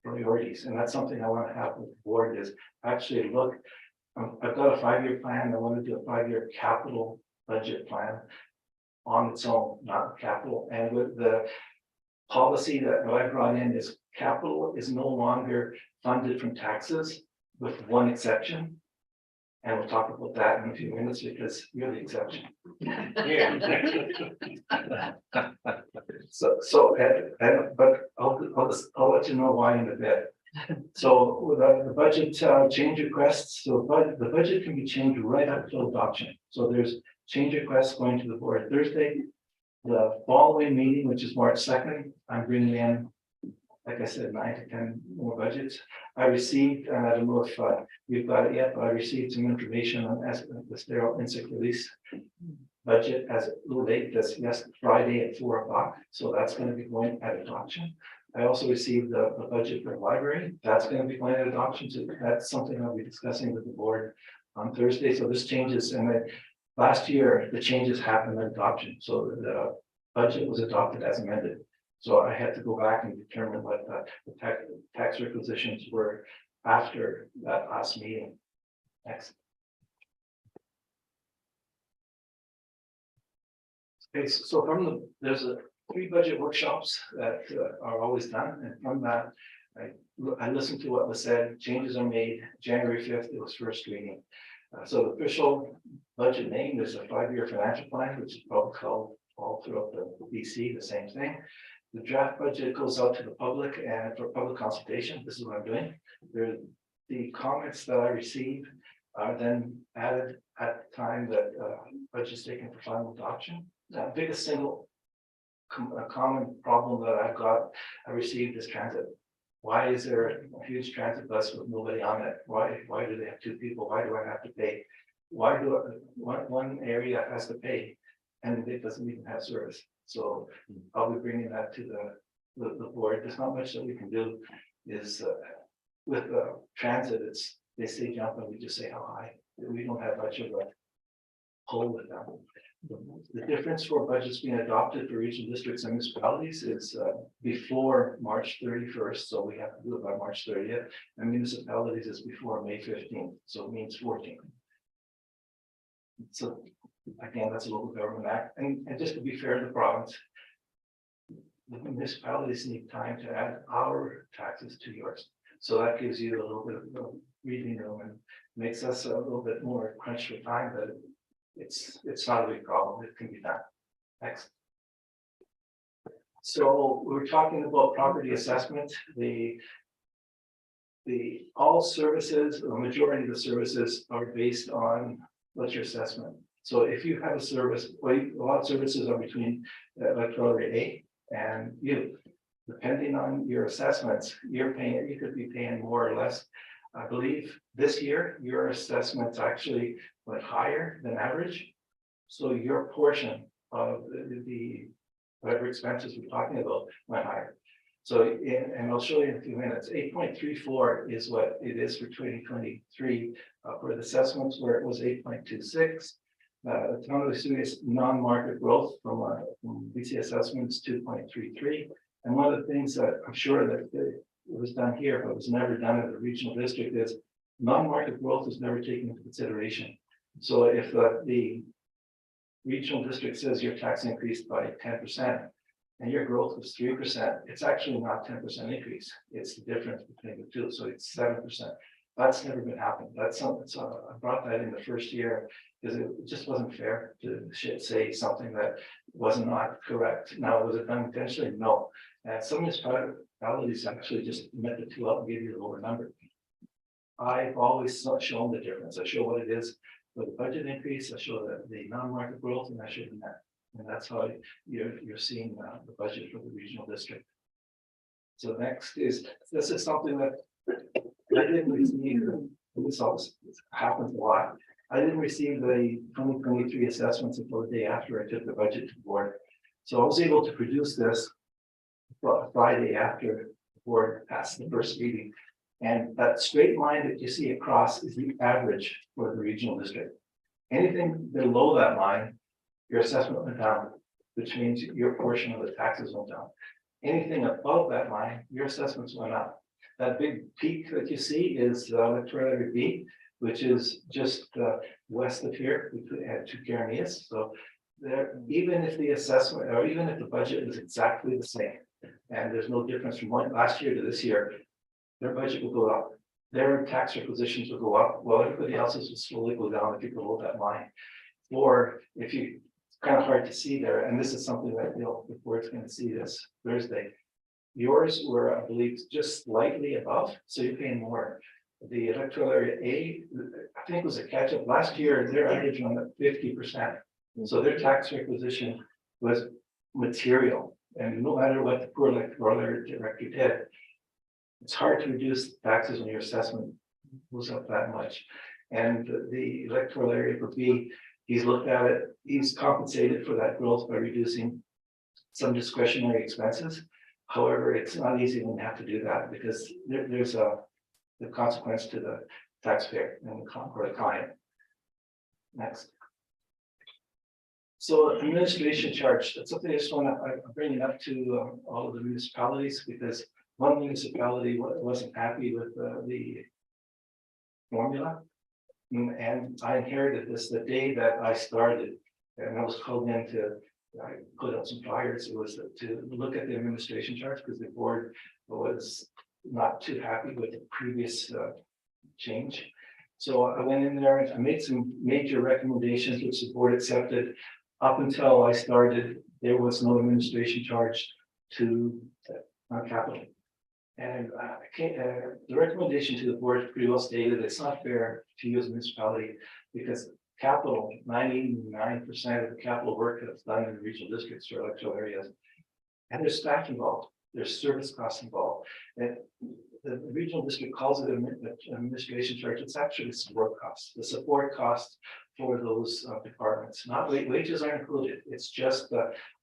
priorities. And that's something I want to have with the board is actually look, I've got a 5-year plan. I want to do a 5-year capital budget plan on its own, not capital. And with the policy that I brought in is capital is no longer funded from taxes with one exception. And we'll talk about that in a few minutes because you're the exception. But I'll let you know why in a bit. So with the budget change requests, so the budget can be changed right up to adoption. So there's change requests going to the board Thursday. The following meeting, which is March 2nd, I'm bringing in, like I said, 9 to 10 more budgets. I received, and I don't know if you've got it yet, but I received some information on the sterile insect release budget as a little late this Friday at 4 o'clock. So that's going to be going at adoption. I also received the budget for the library. That's going to be going at adoption. So that's something I'll be discussing with the board on Thursday. So this changes, and then last year the changes happened at adoption. So the budget was adopted as amended. So I had to go back and determine what the tax requisitions were after that last meeting. Next. Okay, so there's 3 budget workshops that are always done, and from that, I listened to what was said. Changes are made. January 5th, it was first reading. So the official budget name is a 5-year financial plan, which is probably called all throughout the BC, the same thing. The draft budget goes out to the public and for public consultation. This is what I'm doing. The comments that I receive are then added at the time that budget is taken for final adoption. The biggest single common problem that I received is transit. Why is there a huge transit bus with nobody on it? Why do they have 2 people? Why do I have to pay? Why do one area has to pay and it doesn't even have service? So I'll be bringing that to the board. There's not much that we can do. Is with transit, they say jump and we just say how high. We don't have much of a pull with them. The difference for budgets being adopted for regional districts and municipalities is before March 31st. So we have to do it by March 30th. And municipalities is before May 15th. So it means 14. So again, that's a local government act. And just to be fair to the province, the municipalities need time to add our taxes to yours. So that gives you a little bit of breathing room and makes us a little bit more crunched for time, but it's not a big problem. It can be done. Next. So we're talking about property assessment, all services, the majority of the services are based on what's your assessment. So if you have a service, well, a lot of services are between electoral area A and you. Depending on your assessments, you could be paying more or less. I believe this year, your assessments actually went higher than average. So your portion of the whatever expenses we're talking about went higher. So, and I'll show you in a few minutes, 8.34 is what it is for 2023 for the assessments, where it was 8.26. The town of Vesuvius non-market growth from BC assessments 2.33. And one of the things that I'm sure that it was done here, but was never done at the regional district, is non-market growth is never taken into consideration. So if the regional district says your tax increased by 10%, and your growth was 3%, it's actually not 10% increase. It's the difference between the two. So it's 7%. That's never been happened. That's something. So I brought that in the first year because it just wasn't fair to say something that was not correct. Now, was it done intentionally? No. And some municipalities actually just met the two up and gave you a lower number. I've always shown the difference. I show what it is for the budget increase. I show the non-market growth, and I show the net. And that's how you're seeing the budget for the regional district. So next is, this is something that I didn't receive. This always happens a lot. I didn't receive the 2023 assessments until the day after I took the budget to the board. So I was able to produce this Friday after the board passed the first reading. And that straight line that you see across is the average for the regional district. Anything below that line, your assessment went down, which means your portion of the taxes went down. Anything above that line, your assessments went up. That big peak that you see is electoral area B, which is just west of here. We had two Carneas. So there, even if the assessment or even if the budget is exactly the same, and there's no difference from last year to this year, their budget will go up. Their tax requisitions will go up. Well, everybody else's will slowly go down if you go below that line. Or if you, it's kind of hard to see there, and this is something that the board's going to see this Thursday. Yours were, I believe, just slightly above, so you're paying more. The electoral area A, I think, was a catch up last year. Their average went up 50%. So their tax requisition was material, and no matter what the poor electoral area director did, it's hard to reduce taxes when your assessment goes up that much. And the electoral area for B, he's looked at it. He's compensated for that growth by reducing some discretionary expenses. However, it's not easy when you have to do that because there's the consequence to the taxpayer and the client. Next. So administration charge, that's something I just want to bring it up to all of the municipalities, because one municipality wasn't happy with the formula. And I inherited this the day that I started, and I was called in to I put out some flyers. It was to look at the administration charge because the board was not too happy with the previous change. So I went in there and I made some major recommendations which the board accepted. Up until I started, there was no administration charge to capital. And the recommendation to the board pretty well stated it's not fair to use a municipality because capital, 99% of the capital work that's done in the regional districts or electoral areas, and there's staff involved, there's service costs involved. And the regional district calls it an administration charge. It's actually support costs, the support costs for those departments. Not wages aren't included. It's just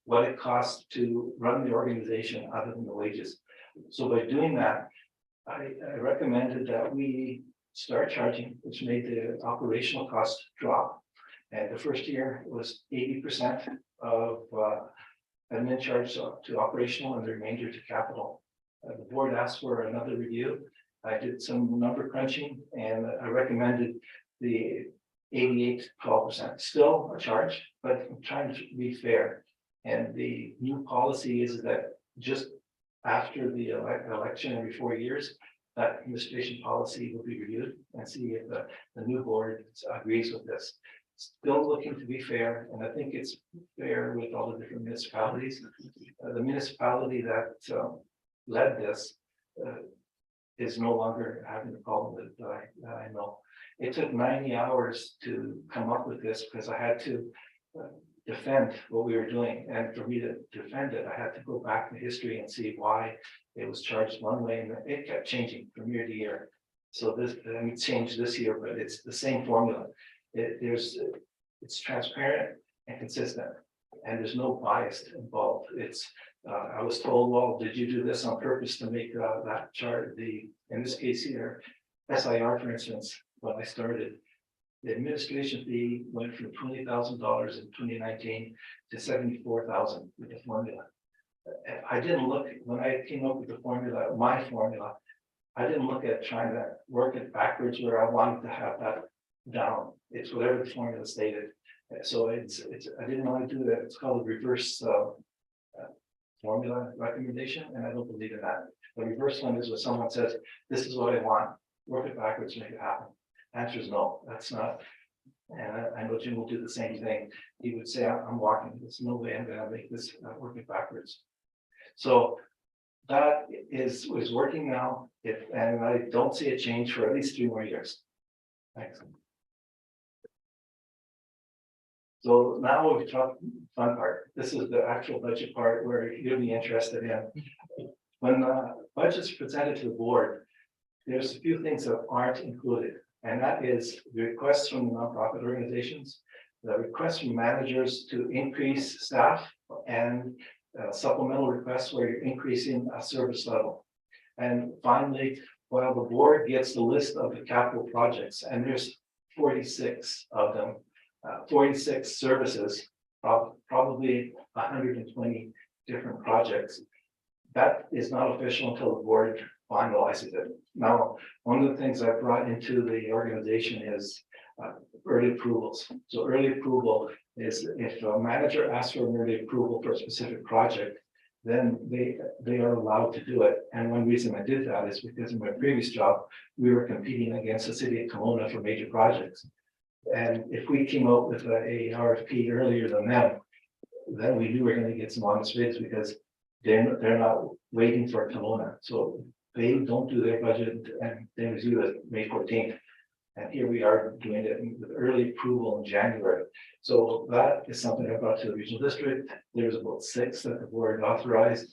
what it costs to run the organization other than the wages. So by doing that, I recommended that we start charging, which made the operational cost drop. And the first year was 80% of admin charge to operational and the remainder to capital. The board asked for another review. I did some number crunching and I recommended the 88-12%. Still a charge, but I'm trying to be fair. And the new policy is that just after the election every 4 years, that administration policy will be reviewed and see if the new board agrees with this. still looking to be fair, and I think it's fair with all the different municipalities. The municipality that led this is no longer having the problem that I know. It took 90 hours to come up with this because I had to defend what we were doing. And for me to defend it, I had to go back in history and see why it was charged one way, and it kept changing from year to year. So this, it changed this year, but it's the same formula. It's transparent and consistent, and there's no bias involved. It's, I was told, well, did you do this on purpose to make that chart, in this case here, SIR, for instance, when I started, the administration fee went from $20,000 in 2019 to $74,000 with the formula. I didn't look, when I came up with the formula, my formula, I didn't look at trying to work it backwards where I wanted to have that down. It's whatever the formula stated. So it's I didn't want to do that. It's called a reverse formula recommendation, and I don't believe in that. The reverse one is when someone says, this is what I want, work it backwards, make it happen. Answer is no, that's not. And I know Jim will do the same thing. He would say, I'm walking, there's no way I'm gonna make this work it backwards. So that is working now, and I don't see a change for at least 3 more years. Thanks. So now we've talked fun part. This is the actual budget part where you'll be interested in. When budget's presented to the board, there's a few things that aren't included, and that is the requests from the nonprofit organizations, the requests from managers to increase staff, and supplemental requests where you're increasing a service level. And finally, while the board gets the list of the capital projects, and there's 46 of them, 46 services, probably 120 different projects. That is not official until the board finalizes it. Now, one of the things I brought into the organization is early approvals. So early approval is if a manager asks for an early approval for a specific project, then they are allowed to do it. And one reason I did that is because in my previous job, we were competing against the city of Kelowna for major projects. And if we came out with a RFP earlier than them, then we knew we were going to get some honest bids because they're not waiting for Kelowna. So they don't do their budget and they review it May 14th. And here we are doing it with early approval in January. So that is something I brought to the regional district. There's about 6 that the board authorized.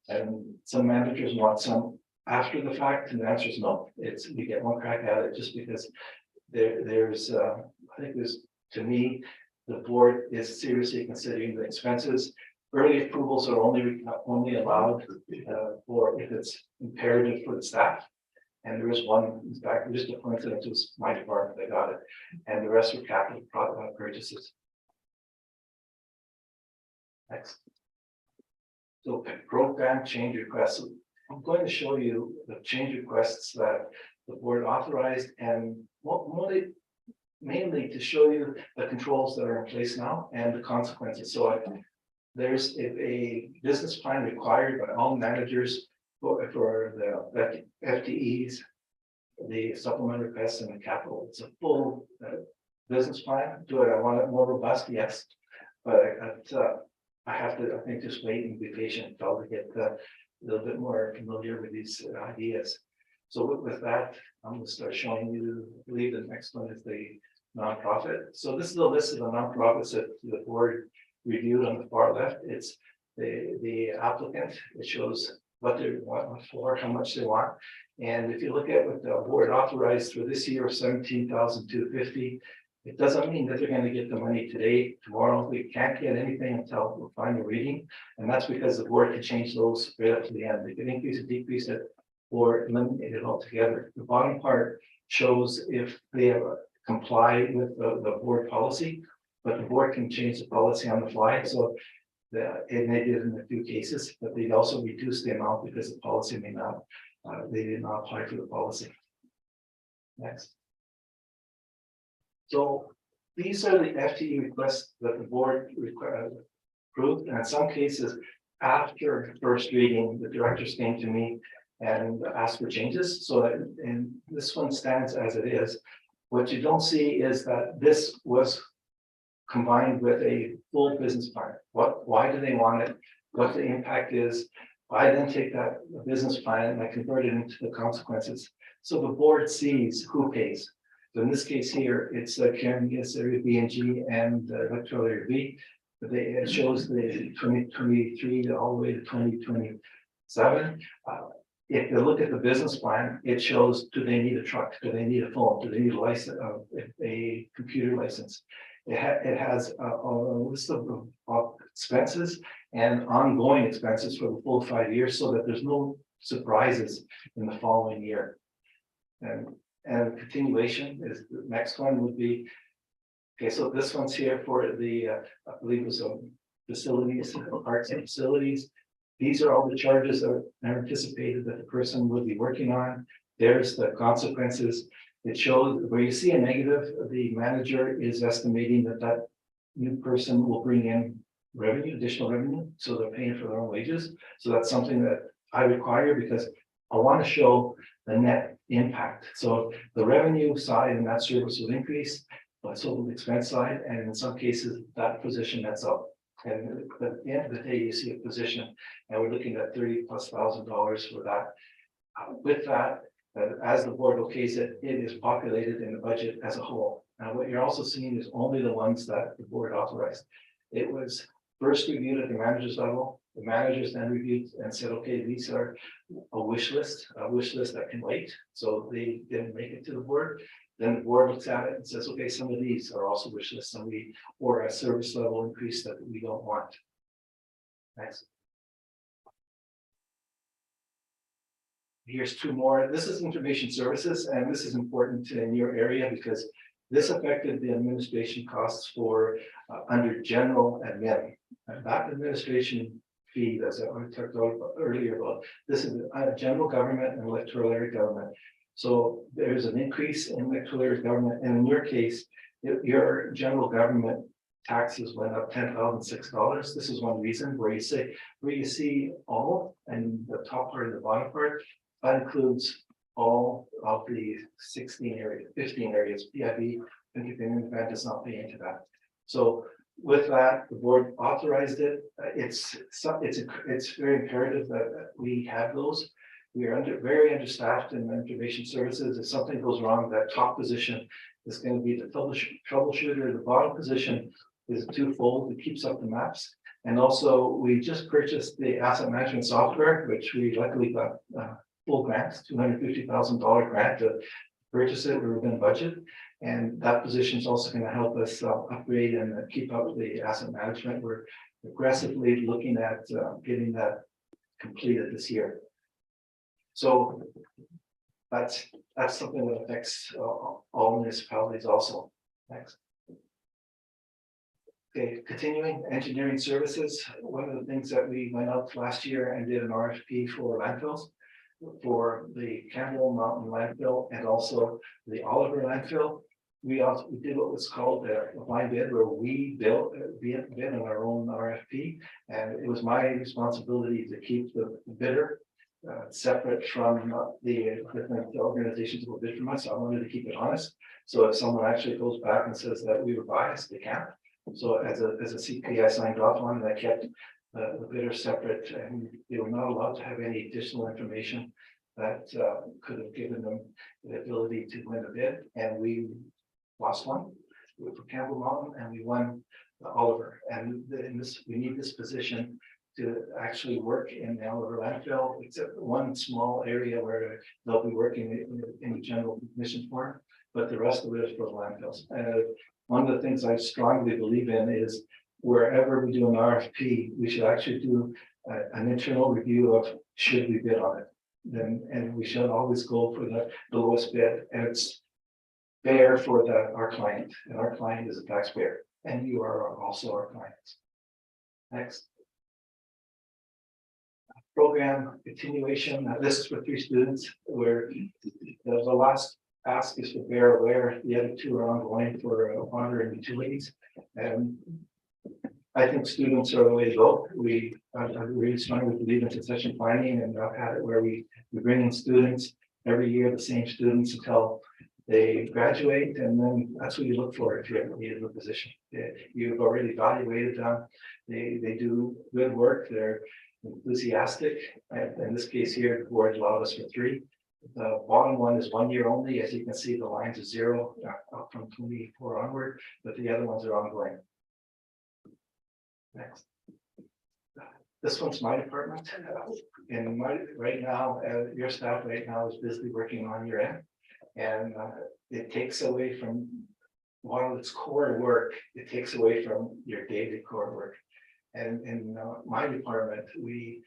And some managers want some after the fact, and the answer is no. It's we get one crack at it just because there's I think there's, to me, the board is seriously considering the expenses. Early approvals are only allowed for if it's imperative for the staff. And there is one, in fact, just a coincidence, it was my department that got it, and the rest were capital purchases. Next. So program change requests. I'm going to show you the change requests that the board authorized, and mainly to show you the controls that are in place now and the consequences. So there's a business plan required by all managers for the FTEs, the supplemental requests, and the capital. It's a full business plan. Do I want it more robust? Yes, but I have to, I think, just wait and be patient until we get a little bit more familiar with these ideas. So with that, I'm going to start showing you. I believe the next one is the nonprofit. So this is the list of the nonprofits that the board reviewed on the far left. It's the applicant. It shows what they want for, how much they want. And if you look at what the board authorized for this year of $17,250, it doesn't mean that they're going to get the money today, tomorrow. We can't get anything until the final reading. And that's because the board can change those right up to the end. They can increase it, decrease it, or eliminate it altogether. The bottom part shows if they have comply with the board policy, but the board can change the policy on the fly. So and they did in a few cases, but they also reduced the amount because the policy may not, they did not apply for the policy. Next. So these are the FTE requests that the board approved, and in some cases, after first reading, the directors came to me and asked for changes. So and this one stands as it is. What you don't see is that this was combined with a full business plan. Why do they want it? What the impact is? I then take that business plan and I convert it into the consequences. So the board sees who pays. So in this case here, it's Karen, yes, area B and G and electoral area B. But it shows the 2023 all the way to 2027. If you look at the business plan, it shows, do they need a truck? Do they need a phone? Do they need a license, a computer license? It has a list of expenses and ongoing expenses for the full 5 years so that there's no surprises in the following year. And continuation is the next one would be, okay, so this one's here for the, I believe it was facilities, parks and facilities. These are all the charges that are anticipated that the person will be working on. There's the consequences. It shows where you see a negative, the manager is estimating that that new person will bring in revenue, additional revenue, so they're paying for their own wages. So that's something that I require because I want to show the net impact. So the revenue side and that service will increase, but so will the expense side, and in some cases that position nets up. And at the end of the day, you see a position, and we're looking at $30,000+ for that. With that, as the board okays it, it is populated in the budget as a whole. Now, what you're also seeing is only the ones that the board authorized. It was first reviewed at the manager's level. The managers then reviewed and said, okay, these are a wish list that can wait. So they didn't make it to the board. Then the board looks at it and says, okay, some of these are also wish lists, or a service level increase that we don't want. Next. Here's two more. This is information services, and this is important in your area because this affected the administration costs for under general admin. And that administration fee, as I talked about earlier, about this is general government and electoral area government. So there's an increase in electoral area government, and in your case, your general government taxes went up $10,006. This is one reason where you see all and the top part and the bottom part. That includes all of the 15 areas. PIB, independent event does not pay into that. So with that, the board authorized it. It's very imperative that we have those. We are very understaffed in information services. If something goes wrong, that top position is going to be the troubleshooter. The bottom position is twofold. It keeps up the maps. And also, we just purchased the asset management software, which we luckily got full grants, $250,000 grant to purchase it. We're within budget. And that position is also going to help us upgrade and keep up the asset management. We're aggressively looking at getting that completed this year. So that's something that affects all municipalities also. Next. Okay, continuing engineering services. One of the things that we went out last year and did an RFP for landfills, for the Campbell Mountain landfill and also the Oliver landfill. We did what was called a blind bid, where we bid on our own RFP, and it was my responsibility to keep the bidder separate from the different organizations that will bid from us. I wanted to keep it honest. So if someone actually goes back and says that we were biased, they can't. So as a CP, I signed off on it. I kept the bidder separate, and they were not allowed to have any additional information that could have given them the ability to win a bid. And we lost one for Campbell Mountain, and we won Oliver. And we need this position to actually work in the Oliver landfill, except one small area where they'll be working in the general mission forum, but the rest of it is for the landfills. One of the things I strongly believe in is wherever we do an RFP, we should actually do an internal review of should we bid on it. And we should always go for the lowest bid, and it's fair for our client, and our client is a taxpayer, and you are also our clients. Next. Program continuation. This is for 3 students where the last ask is for bear aware. The other 2 are ongoing for water and utilities. And I think students are the way to go. I really strongly believe in succession planning, and I've had it where we bring in students every year, the same students until They graduate and then that's what you look for if you ever need a position. You've already evaluated them. They do good work. They're enthusiastic. And in this case here, the board allowed us for 3. The bottom one is 1 year only. As you can see, the lines are 0 up from 24 onward, but the other ones are ongoing. Next. This one's my department. And right now, your staff right now is busy working on your end. And it takes away from, while it's core work, it takes away from your daily core work. And in my department, we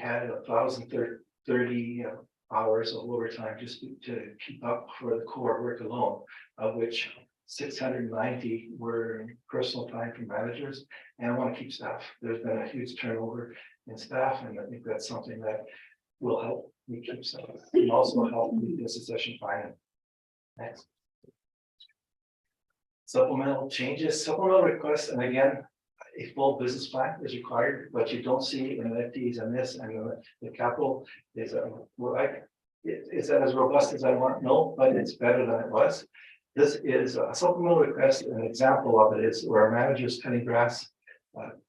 had 1,030 hours of overtime just to keep up for the core work alone, of which 690 were personal time from managers. And I want to keep staff. There's been a huge turnover in staff, and I think that's something that will help me keep staff and also help me with succession planning. Next. Supplemental changes, supplemental requests, and again, a full business plan is required. What you don't see in the FTEs and this and the capital is is that as robust as I want? No, but it's better than it was. This is a supplemental request. An example of it is where a manager is cutting grass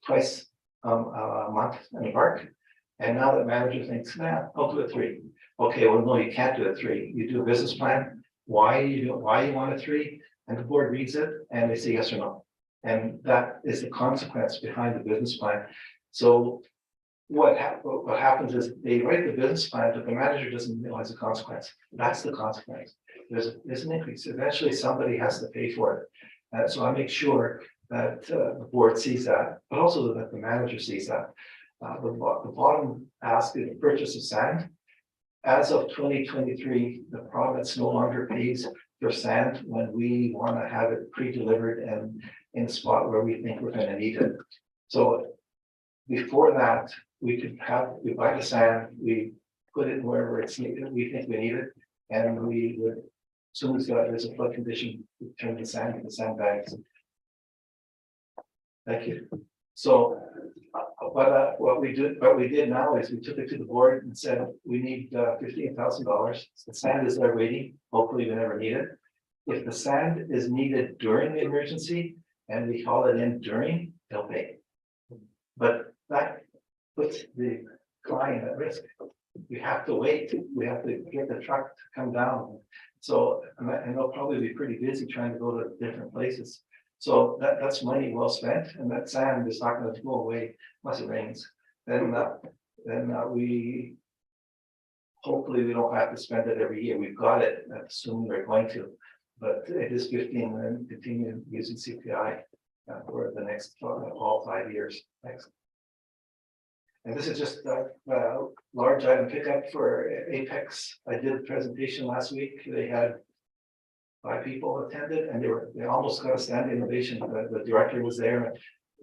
twice a month in a park. And now the manager thinks, nah, I'll do it 3. Okay, well, no, you can't do it 3. You do a business plan. Why you want a 3? And the board reads it and they say yes or no. And that is the consequence behind the business plan. So what happens is they write the business plan, but the manager doesn't realize the consequence. That's the consequence. There's an increase. Eventually somebody has to pay for it. So I make sure that the board sees that, but also that the manager sees that. The bottom ask is the purchase of sand. As of 2023, the province no longer pays for sand when we want to have it pre-delivered and in a spot where we think we're going to need it. So before that, we buy the sand, we put it wherever it's needed, we think we need it, and we would, as soon as there's a flood condition, we turn the sand into sandbags. Thank you. So, what we did now is we took it to the board and said, we need $15,000. The sand is there waiting. Hopefully we never need it. If the sand is needed during the emergency and we haul it in during, they'll pay. But that puts the client at risk. We have to wait. We have to get the truck to come down. So, and they'll probably be pretty busy trying to go to different places. So that's money well spent, and that sand is not going to go away unless it rains. Then we hopefully we don't have to spend it every year. We've got it, assuming we're going to, but it is 15 and continue using CPI for the next all 5 years. Thanks. And this is just a large item pickup for Apex. I did a presentation last week. They had 5 people attended, and they almost got a standing ovation. The director was there.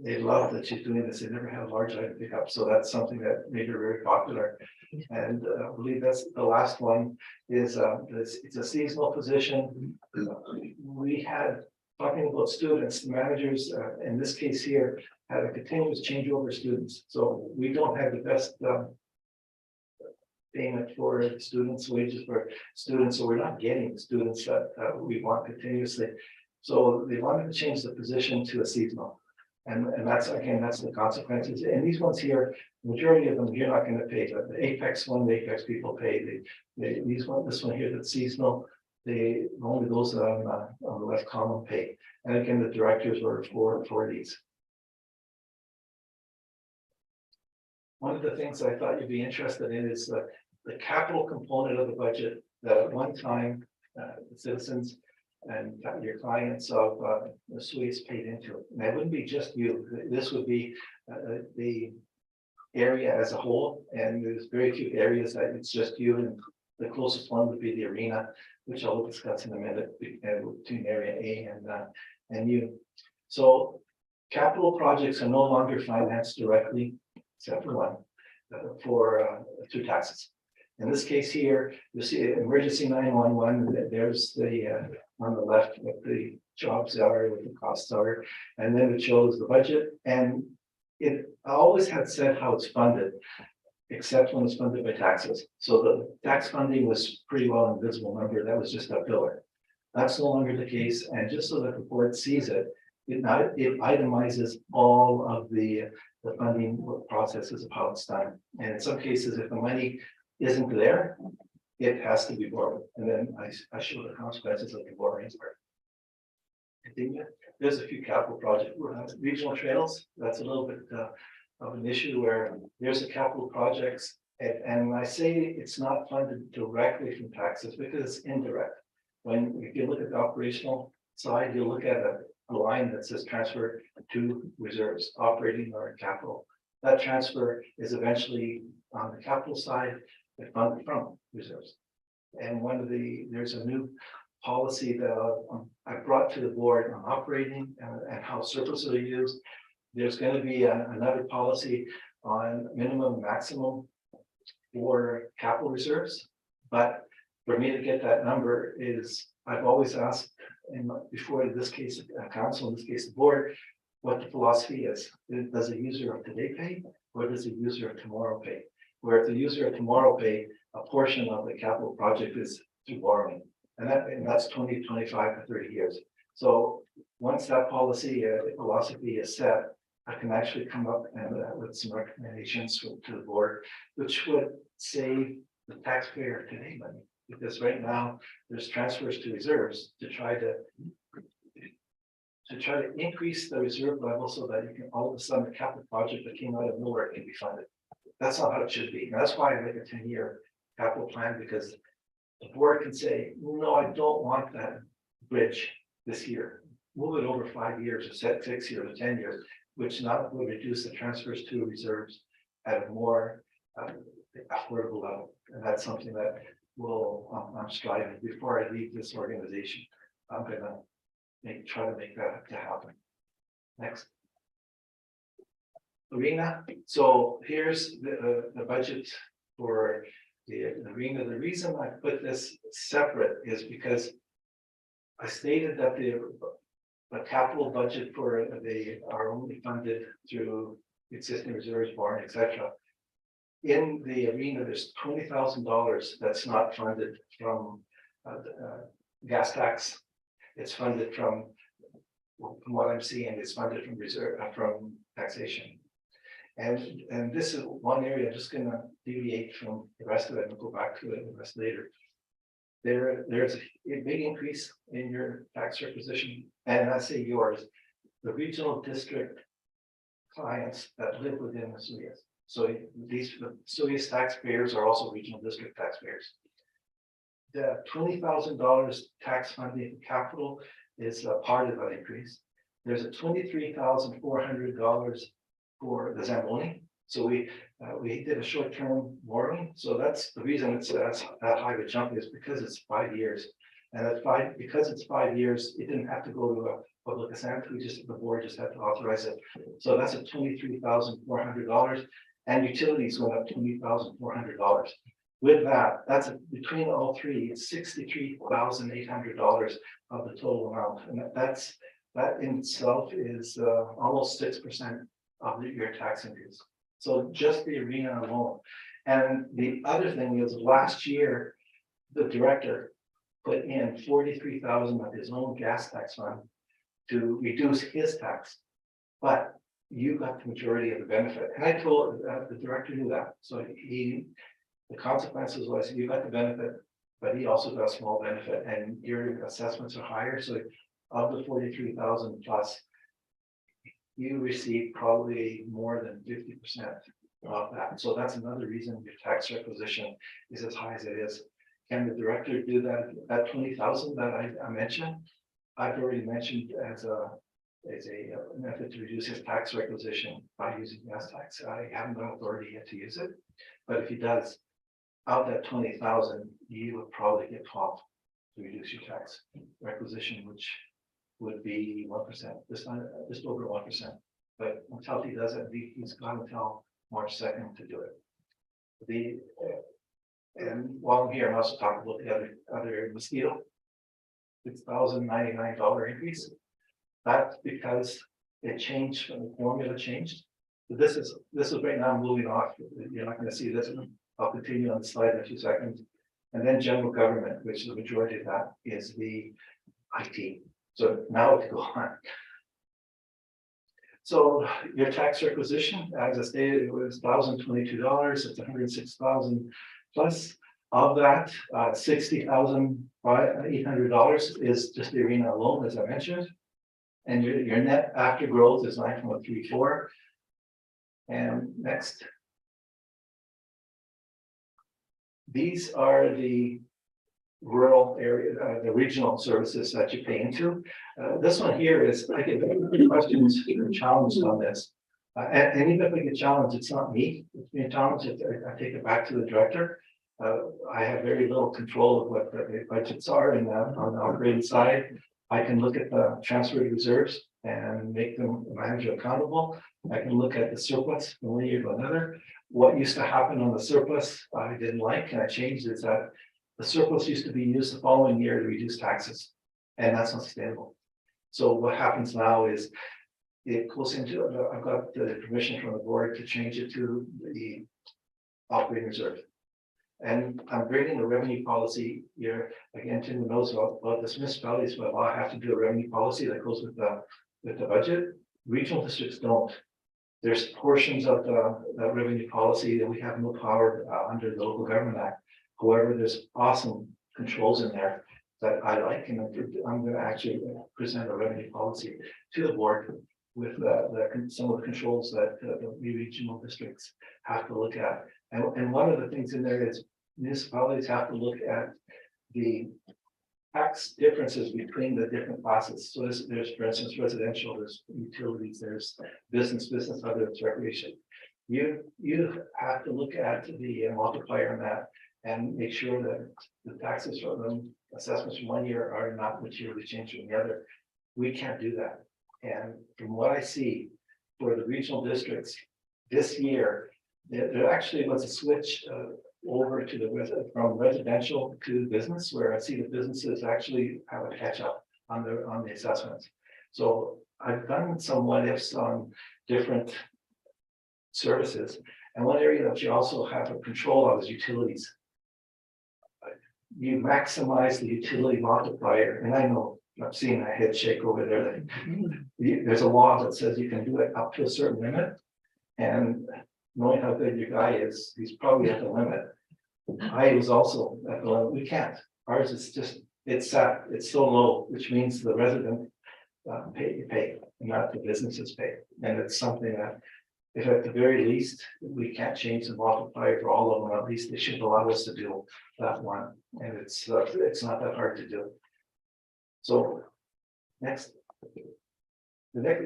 They loved that she's doing this. They never had a large item pickup, so that's something that made her very popular. And I believe that's the last one. Is it's a seasonal position. We had, talking about students, the managers in this case here had a continuous changeover students. So we don't have the best payment for students, wages for students, so we're not getting the students that we want continuously. So they wanted to change the position to a seasonal. And that's, again, that's the consequences. And these ones here, majority of them, you're not going to pay. But the Apex one, the Apex people pay. This one here that's seasonal, only those on the left column pay. And again, the directors were for these. One of the things I thought you'd be interested in is the capital component of the budget that at one time the citizens and your clients of the Swiss paid into it. And that wouldn't be just you. This would be the area as a whole. And there's very few areas that it's just you. And the closest one would be the arena, which I'll discuss in a minute between area A and you. So capital projects are no longer financed directly, except for one, through taxes. In this case here, you see emergency 911, there's the on the left what the jobs are, what the costs are, and then it shows the budget. And it always had said how it's funded, except when it's funded by taxes. So the tax funding was pretty well invisible number. That was just a pillar. That's no longer the case, and just so that the board sees it, it itemizes all of the funding processes of how it's done. And in some cases, if the money isn't there, it has to be borrowed, and then I show the consequences of the borrowing part. Continue. There's a few capital projects, regional trails, that's a little bit of an issue where there's a capital projects, and I say it's not funded directly from taxes because it's indirect. If you look at the operational side, you look at a line that says transfer to reserves, operating or capital. That transfer is eventually on the capital side, funded from reserves. And there's a new policy that I brought to the board on operating and how surpluses are used. There's going to be another policy on minimum and maximum for capital reserves. But for me to get that number is, I've always asked, before this case, council, in this case, the board, what the philosophy is. Does a user of today pay, or does a user of tomorrow pay? Where if the user of tomorrow pay, a portion of the capital project is through borrowing. And that's 20, 25 to 30 years. So once that policy philosophy is set, I can actually come up and with some recommendations to the board, which would save the taxpayer today money. Because right now there's transfers to reserves to try to increase the reserve level so that you can all of a sudden the capital project that came out of nowhere can be funded. That's not how it should be. And that's why I make a 10-year capital plan, because the board can say, no, I don't want that bridge this year. Move it over 5 years or 6 years or 10 years, which not will reduce the transfers to reserves at a more affordable level. And that's something that I'm striving before I leave this organization. I'm gonna try to make that to happen. Next. Arena. So here's the budget for the arena. The reason I put this separate is because I stated that the capital budget for are only funded through existing reserves, borrowing, etc. In the arena, there's $20,000 that's not funded from gas tax. It's funded from what I'm seeing, it's funded from reserve from taxation. And this is one area I'm just gonna deviate from the rest of it and go back to it later. There's a big increase in your tax requisition, and I say yours, the regional district clients that live within the SUIAS. So these SUIAS taxpayers are also regional district taxpayers. The $20,000 tax funding capital is a part of that increase. There's a $23,400 for the Zamboni. So we did a short-term borrowing. So that's the reason it's that high of a jump, is because it's 5 years. And because it's 5 years, it didn't have to go to a public assent. The board just had to authorize it. So that's a $23,400, and utilities went up $20,400. With that, between all three, it's $63,800 of the total amount, and that in itself is almost 6% of your tax increase. So just the arena alone. And the other thing is, last year, the director put in $43,000 of his own gas tax fund to reduce his tax, but you got the majority of the benefit. And I told the director knew that, so the consequences was you got the benefit, but he also got a small benefit, and your assessments are higher. So of the 43,000 plus, you receive probably more than 50% of that. So that's another reason your tax requisition is as high as it is. Can the director do that? That 20,000 that I mentioned, I've already mentioned as a method to reduce his tax requisition by using gas tax. I haven't got authority yet to use it, but if he does, out of that 20,000, you would probably get 12 to reduce your tax requisition, which would be 1%, just over 1%. But until he does it, he's got until March 2nd to do it. And while I'm here, I'm also talking about the other mosquito, $6,099 increase. That's because it changed, when the formula changed. So this is right now moving off. You're not going to see this. I'll continue on the slide in a few seconds. And then general government, which the majority of that is the IT. So now we go on. So your tax requisition, as I stated, it was $1,022, it's 106,000 plus. Of that, $60,800 is just the arena alone, as I mentioned. And your net after growth is 9.34. And next. These are the rural area, the regional services that you pay into. This one here is, I get very questions or challenged on this. And even if I get challenged, it's not me, it's being challenged, I take it back to the director. I have very little control of what the budgets are on the operating side. I can look at the transferred reserves and make them manager accountable. I can look at the surplus from one year to another. What used to happen on the surplus, I didn't like, and I changed is that the surplus used to be used the following year to reduce taxes, and that's not sustainable. So what happens now is it goes into, I've got the permission from the board to change it to the operating reserve. And I'm bringing the revenue policy here, again, Tim knows about this municipalities, but I have to do a revenue policy that goes with the budget. Regional districts don't. There's portions of the revenue policy that we have no power under the Local Government Act. However, there's awesome controls in there that I like, and I'm going to actually present a revenue policy to the board with some of the controls that the regional districts have to look at. And one of the things in there is municipalities have to look at the tax differences between the different classes. So there's, for instance, residential, there's utilities, there's business, other, there's recreation. You have to look at the multiplier on that and make sure that the taxes from them, assessments from one year are not materially changed from the other. We can't do that. And from what I see for the regional districts this year, there actually was a switch over to from residential to business, where I see the businesses actually have a catch up on the assessments. So I've done some what ifs on different services, and one area that you also have a control of is utilities. You maximize the utility multiplier, and I know I'm seeing a head shake over there. There's a law that says you can do it up to a certain limit, and knowing how good your guy is, he's probably at the limit. I was also at the limit. We can't. Ours is just, it's so low, which means the resident pay, not the businesses pay. And it's something that, if at the very least, we can't change the multiplier for all of them, at least they should allow us to do that one. And it's not that hard to do. So next.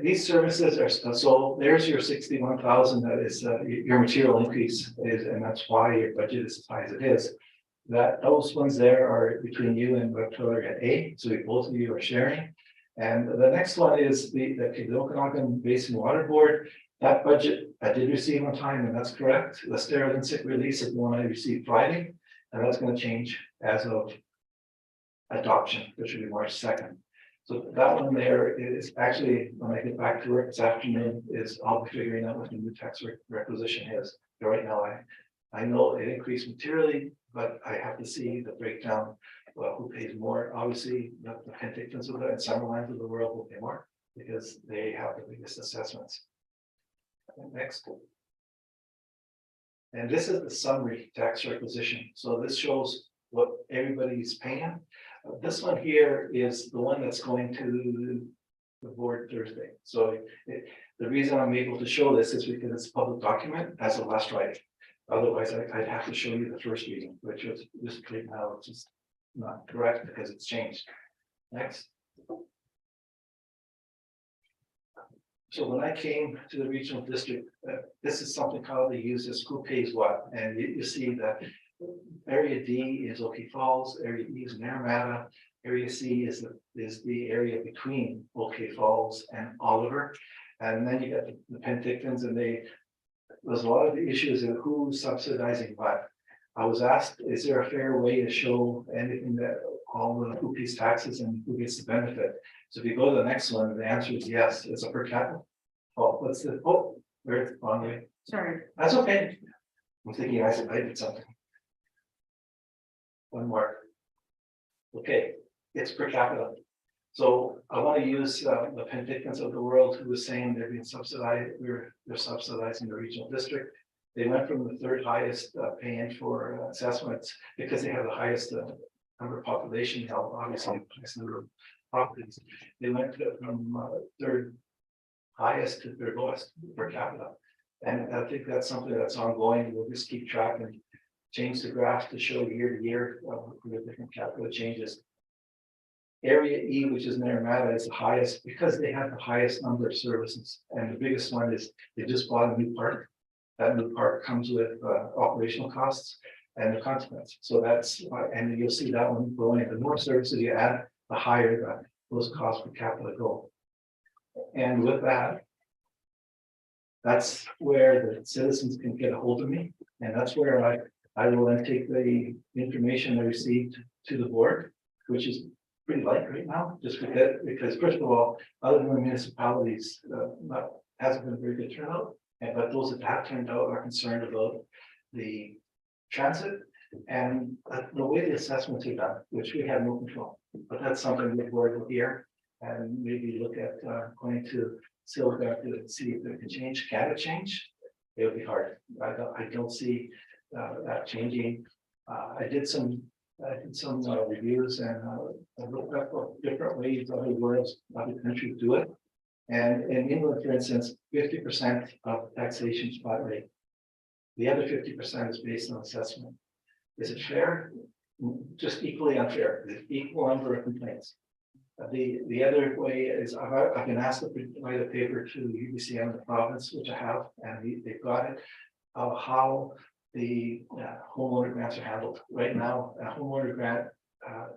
These services are, so there's your 61,000, that is your material increase is, and that's why your budget is as high as it is. Those ones there are between you and Victoria A, so both of you are sharing. And the next one is the Okanagan Basin Water Board. That budget I did receive on time, and that's correct. The sterile and sick release is the one I received Friday, and that's going to change as of adoption, which will be March 2nd. So that one there is actually, when I get back to work this afternoon, is I'll be figuring out what the new tax requisition is. But right now, I know it increased materially, but I have to see the breakdown. Well, who pays more? Obviously, the Pentictons of and Summerlands of the world will pay more because they have the biggest assessments. And next. And this is the summary tax requisition. So this shows what everybody's paying. This one here is the one that's going to the board Thursday. So the reason I'm able to show this is because it's a public document as of last Friday. Otherwise, I'd have to show you the first reading, which was just right now, which is not correct because it's changed. Next. So when I came to the regional district, this is something commonly used as who pays what, and you see that area D is Okie Falls, area E is Naramata, area C is the area between Okie Falls and Oliver, and then you got the Pentictons, and there's a lot of the issues of who's subsidizing what. I was asked, is there a fair way to show anything that all the who pays taxes and who gets the benefit? So if you go to the next one, the answer is yes. It's a per capita. Oh, what's the where's the wrong way? Sorry. That's okay. I'm thinking I did something. One more. Okay, it's per capita. So I want to use the Pentictons of the world who was saying they're being subsidized, they're subsidizing the regional district. They went from the third highest paying for assessments because they have the highest number of population held, obviously, the highest number of properties. They went from third highest to third lowest per capita. And I think that's something that's ongoing. We'll just keep track and change the graph to show year to year the different capita changes. Area E, which is Naramata, is the highest because they have the highest number of services. And the biggest one is they just bought a new park. That new park comes with operational costs and the consequence. So that's, and you'll see that one growing. The more services you add, the higher those costs per capita go. And with that, that's where the citizens can get a hold of me. And that's where I will then take the information I received to the board, which is pretty light right now, just because first of all, other than the municipalities, hasn't been a very good turnout. But those that have turned out are concerned about the transit and the way the assessments are done, which we have no control. But that's something the board will hear and maybe look at going to Silver to see if it can change. Can it change? It'll be hard. I don't see that changing. I did some reviews and I looked up different ways other worlds, other countries do it. And in England, for instance, 50% of taxation is flat rate. The other 50% is based on assessment. Is it fair? Just equally unfair. There's equal number of complaints. The other way is I've been asked to provide a paper to UBCM, the province, which I have, and they've got it, of how the homeowner grants are handled. Right now, a homeowner grant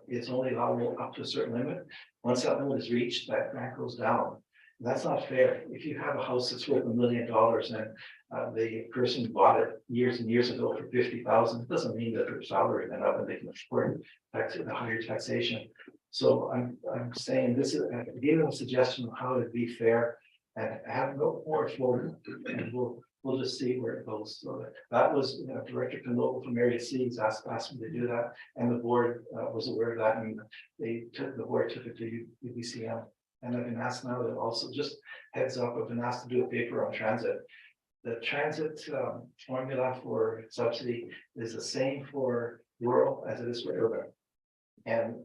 is only allowable up to a certain limit. Once that limit is reached, that grant goes down. That's not fair. If you have a house that's worth $1 million and the person bought it years and years ago for $50,000, it doesn't mean that their salary went up and they can afford the higher taxation. So I'm saying this is giving a suggestion of how to be fair and have no more forward, and we'll just see where it goes. So that was Director Knoble from Area C asked me to do that, and the board was aware of that, and the board took it to UBCM. And I've been asked now that also, just heads up, I've been asked to do a paper on transit. The transit formula for subsidy is the same for rural as it is for urban. And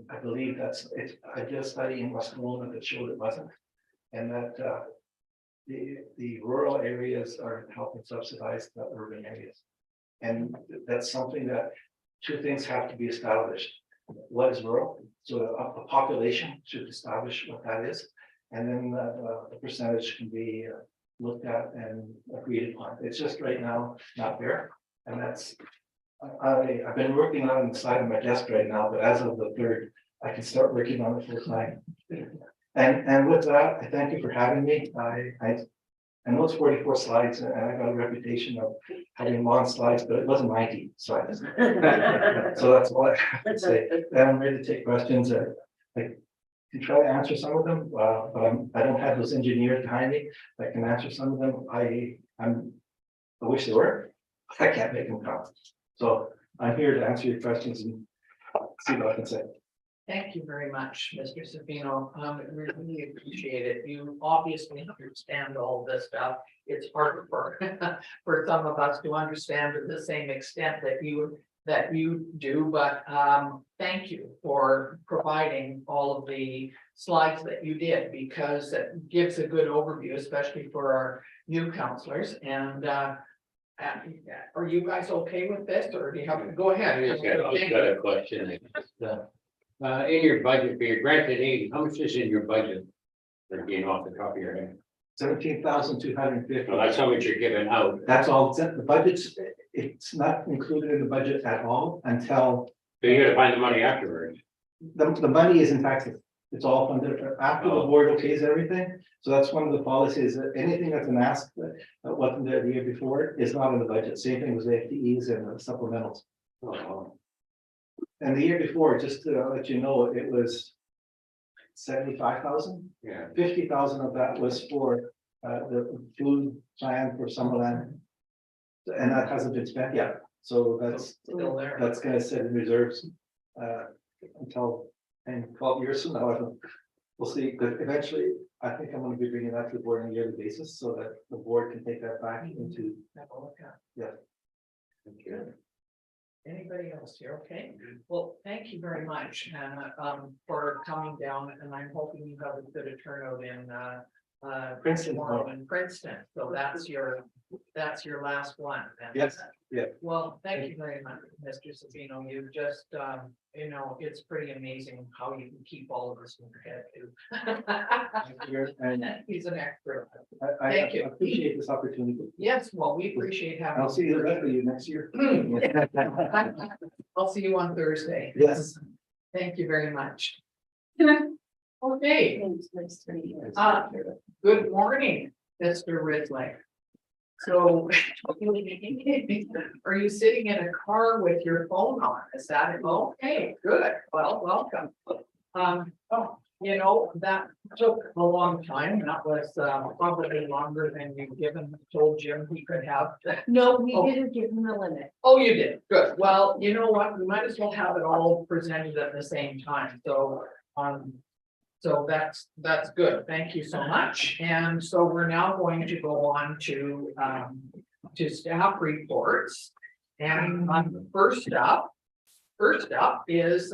I believe I did a study in West Kelowna that showed it wasn't. And that the rural areas are helping subsidize the urban areas. And that's something that two things have to be established. What is rural? So the population should establish what that is. And then the percentage can be looked at and agreed upon. It's just right now not there. And that's, I've been working on the side of my desk right now, but as of the 3rd, I can start working on it full time. And with that, I thank you for having me. I know it's 44 slides and I got a reputation of having long slides, but it wasn't 90 slides. So that's all I have to say. And I'm ready to take questions. I can try to answer some of them, but I don't have those engineers behind me that can answer some of them. I wish they were. I can't make them come. So I'm here to answer your questions and see what I can say. Thank you very much, Mr. Savino. We really appreciate it. You obviously understand all this stuff. It's hard for some of us to understand to the same extent that you do, but thank you for providing all of the slides that you did, because it gives a good overview, especially for our new counselors. And are you guys okay with this, or do you have to go ahead? I've got a question. In your budget for your granted aid, how much is in your budget? Again, off the top of your head. 17,250. So that's how much you're giving out. That's all. The budget's, it's not included in the budget at all until So you gotta find the money afterwards. the money is in fact, it's all funded after the board okays everything. So that's one of the policies, that anything that's been asked that wasn't there the year before is not in the budget. Same thing with FTEs and the supplementals. Oh, And the year before, just to let you know, it was 75,000. yeah. 50,000 of that was for the food plan for Summerland. And that hasn't been spent yet. So that's Still there. that's gonna sit in reserves until 10, 12 years from now, I don't, we'll see, but eventually, I think I'm gonna be bringing that to the board on a yearly basis, so that the board can take that back into. Have a look at. Yeah. Good. Anybody else here? Okay, well, thank you very much, for coming down, and I'm hoping you have a bit of turnout in, Princeton. tomorrow in Princeton, so that's your last one. then. Yes, yeah. Well, thank you very much, Mr. Savino, you just, it's pretty amazing how you can keep all of us in your head too. And He's an expert. I Thank you. appreciate this opportunity. Yes, well, we appreciate having. I'll see you, the rest of you next year. I'll see you on Thursday. Yes. Thank you very much. Okay, Nice to meet you. good morning, Mr. Ridley. So are you sitting in a car with your phone on? Is that it? Okay, good. Well, welcome. That took a long time. That was probably longer than told Jim he could have. No, we Oh. didn't give him the limit. Oh, you did, good. Well, you know what, we might as well have it all presented at the same time, so that's good, thank you so much. And so we're now going to go on to staff reports. And first up is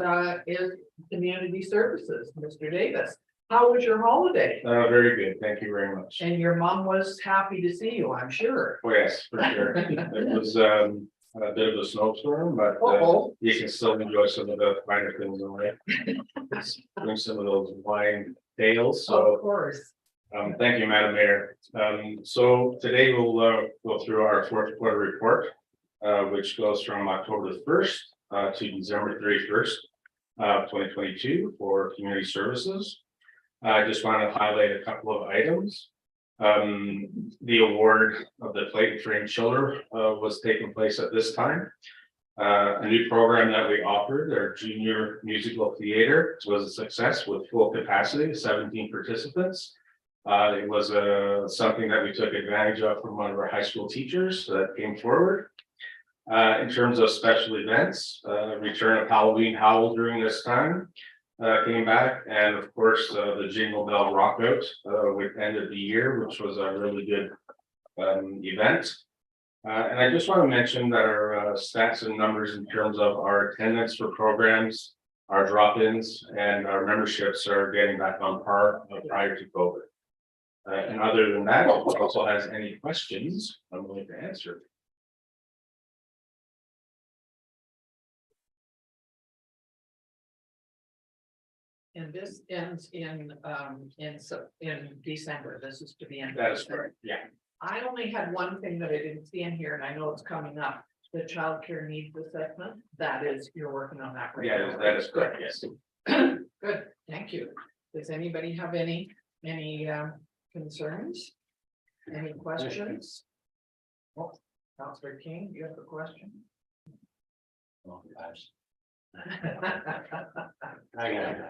community services, Mr. Davis. How was your holiday? Very good, thank you very much. And your mom was happy to see you, I'm sure. Oh, yes, for sure. It was a bit of a snowstorm, but Uh-oh. you can still enjoy some of the minor things in life. Doing some of those wine tales, so. Of course. Thank you, Madam Mayor. So today we'll go through our fourth quarter report, which goes from October the 1st to December 31st, 2022 for community services. I just want to highlight a couple of items. The award of the Plate Trained Chiller was taking place at this time. A new program that we offered, our junior musical theater, was a success with full capacity, 17 participants. It was something that we took advantage of from one of our high school teachers that came forward. In terms of special events, return of Halloween Howl during this time came back, and of course the Jingle Bell Rockout with end of the year, which was a really good event. And I just want to mention that our stats and numbers in terms of our attendance for programs, our drop-ins, and our memberships are getting back on par prior to COVID. And other than that, if anyone also has any questions, I'm willing to answer. And this ends in December. This is to be in. That is correct, yeah. I only had one thing that I didn't see in here, and I know it's coming up, the childcare needs assessment. That is, you're working on that right Yeah, now. that is correct, yes. Good, thank you. Does anybody have any concerns? Any questions? Oh, Councilor King, you have a question? Oh, gosh. I got it.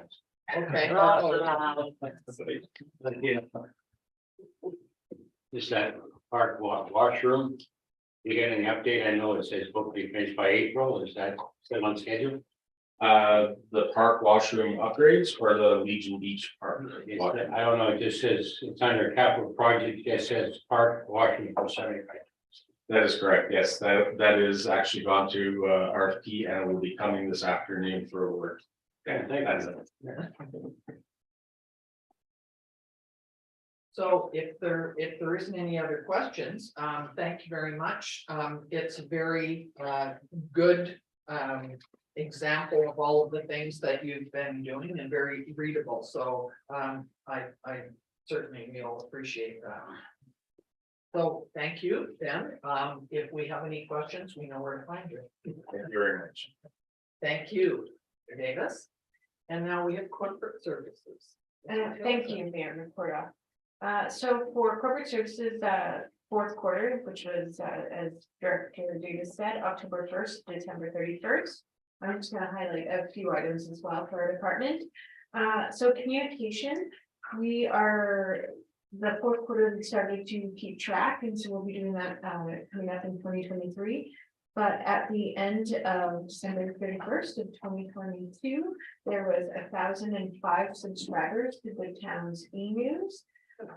Okay. Just that park washroom. You get any update? I know it says supposed to be finished by April. Is that still on schedule? The park washroom upgrades or the Legion Beach Park? I don't know. It just says it's under capital project. It says park washroom for 75. That is correct, yes, that is actually gone to RFP and will be coming this afternoon for award. Yeah, That's it. So if there isn't any other questions, thank you very much. It's a very good example of all of the things that you've been doing and very readable. So I certainly will appreciate that. So thank you, Ben. If we have any questions, we know where to find you. Thank you very much. Thank you, Mr. Davis. And now we have corporate services. Thank you, Mayor Recorda. So for corporate services, fourth quarter, which was, as Director Davis said, October 1st, December 31st. I'm just gonna highlight a few items as well for our department. So communication, the fourth quarter, we started to keep track, and so we'll be doing that coming up in 2023. But at the end of December 31st of 2022, there was 1,005 subscribers to the town's e-news.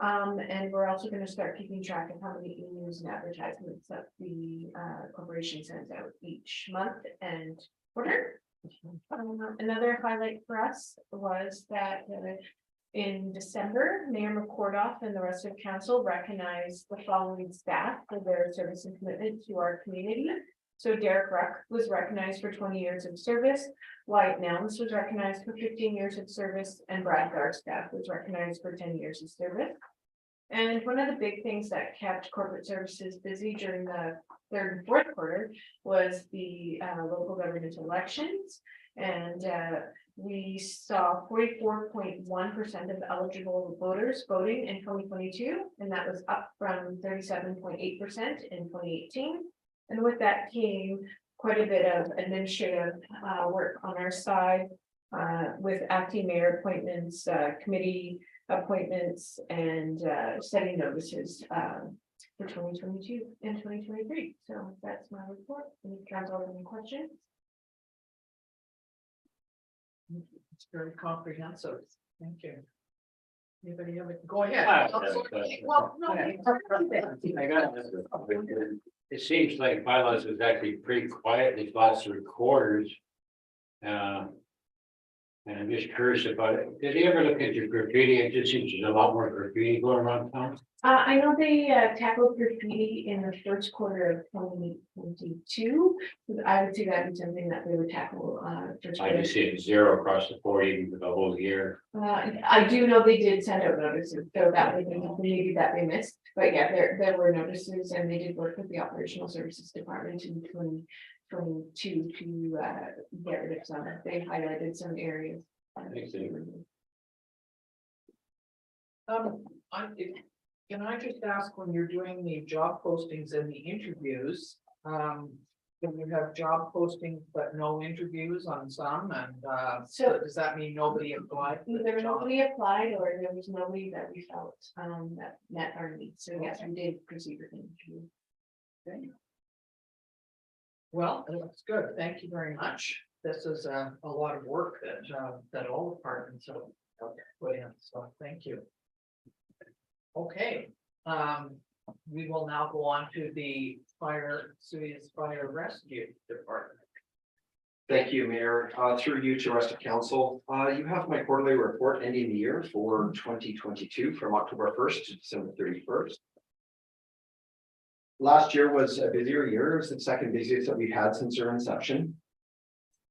And we're also going to start keeping track of how many e-news and advertisements that the corporation sends out each month and quarter. Another highlight for us was that in December, Mayor McCordoff and the rest of council recognized the following staff for their service and commitment to our community. So Derek Ruck was recognized for 20 years of service, Wyatt Nelms was recognized for 15 years of service, and Brad Garstaff was recognized for 10 years of service. And one of the big things that kept corporate services busy during the third and fourth quarter was the local government elections. And we saw 44.1% of eligible voters voting in 2022, and that was up from 37.8% in 2018. And with that came quite a bit of administrative work on our side with acting mayor appointments, committee appointments, and setting notices for 2022 and 2023. So that's my report. Any council have any questions? It's very comprehensive. Thank you. Anybody have it? Go ahead. I have a question. Well, no. I got this. It seems like bylaws was actually pretty quiet these last 3 quarters. And I'm just curious about it. Did you ever look at your graffiti? It just seems there's a lot more graffiti going around town. I know they tackled graffiti in the first quarter of 2022. I would see that as something that they would tackle. First I quarter. just see it 0 across the board even for the whole year. I do know they did send out notices, so that was maybe that they missed, but yeah, there were notices, and they did work with the operational services department in 2022 to get rid of some. They highlighted some areas. Can I just ask, when you're doing the job postings and the interviews, when you have job postings but no interviews on some, and so does that mean nobody applied? for the Either job? nobody applied or there was nobody that we felt that met our needs, so yes, we did proceed with the interview. Okay. Well, that's good. Thank you very much. This is a lot of work that all departments have put in, so thank you. Okay, we will now go on to the Serious Fire Rescue Department. Thank you, Mayor. Through you to rest of council, you have my quarterly report ending the year for 2022 from October 1st to December 31st. Last year was a busier year. It was the second busiest that we've had since our inception.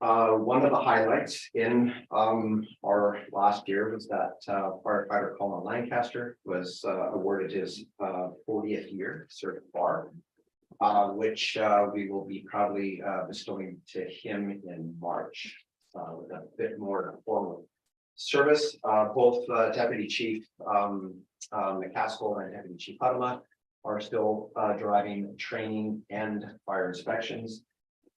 One of the highlights in our last year was that firefighter Colin Lancaster was awarded his 40th year served bar, which we will be proudly bestowing to him in March with a bit more formal service. Both Deputy Chief McCaskill and Deputy Chief Hudema are still driving training and fire inspections.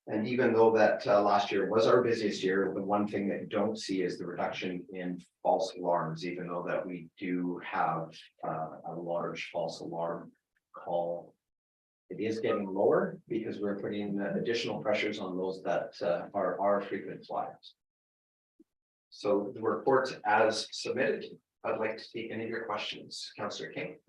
And even though that last year was our busiest year, the one thing that you don't see is the reduction in false alarms, even though that we do have a large false alarm call. It is getting lower because we're putting additional pressures on those that are our frequent flyers. So the report as submitted, I'd like to take any of your questions, Councillor King.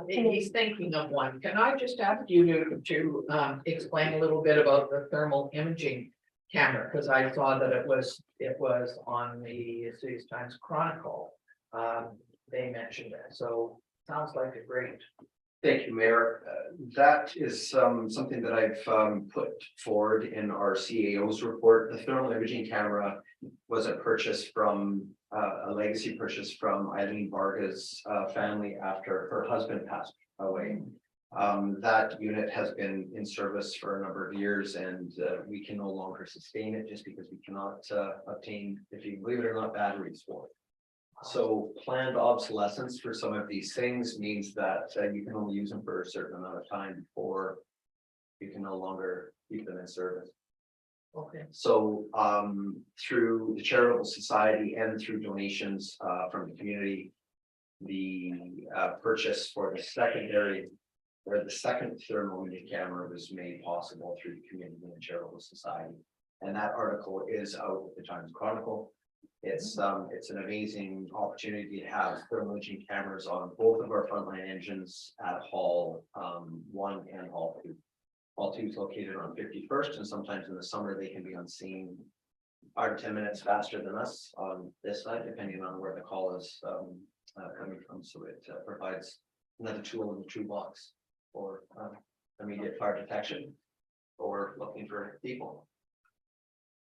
He's thinking of one. Can I just ask you to explain a little bit about the thermal imaging camera? Because I saw that it was on the Cities Times Chronicle. They mentioned it, so sounds like a great. Thank you, Mayor. That is something that I've put forward in our CAO's report. The thermal imaging camera was a purchase from a legacy purchase from Eileen Varga's family after her husband passed away. That unit has been in service for a number of years, and we can no longer sustain it just because we cannot obtain, if you believe it or not, batteries for it. So planned obsolescence for some of these things means that you can only use them for a certain amount of time before you can no longer keep them in service. Okay. So through the charitable society and through donations from the community, the purchase for the secondary where the second thermometer camera was made possible through the Community and Charitable Society. And that article is out with the Times Chronicle. It's an amazing opportunity to have thermal imaging cameras on both of our frontline engines at Hall 1 and Hall 2. Hall 2 is located on 51st, and sometimes in the summer they can be on scene 5 to 10 minutes faster than us on this side, depending on where the call is coming from. So it provides another tool in the toolbox for immediate fire detection or looking for people.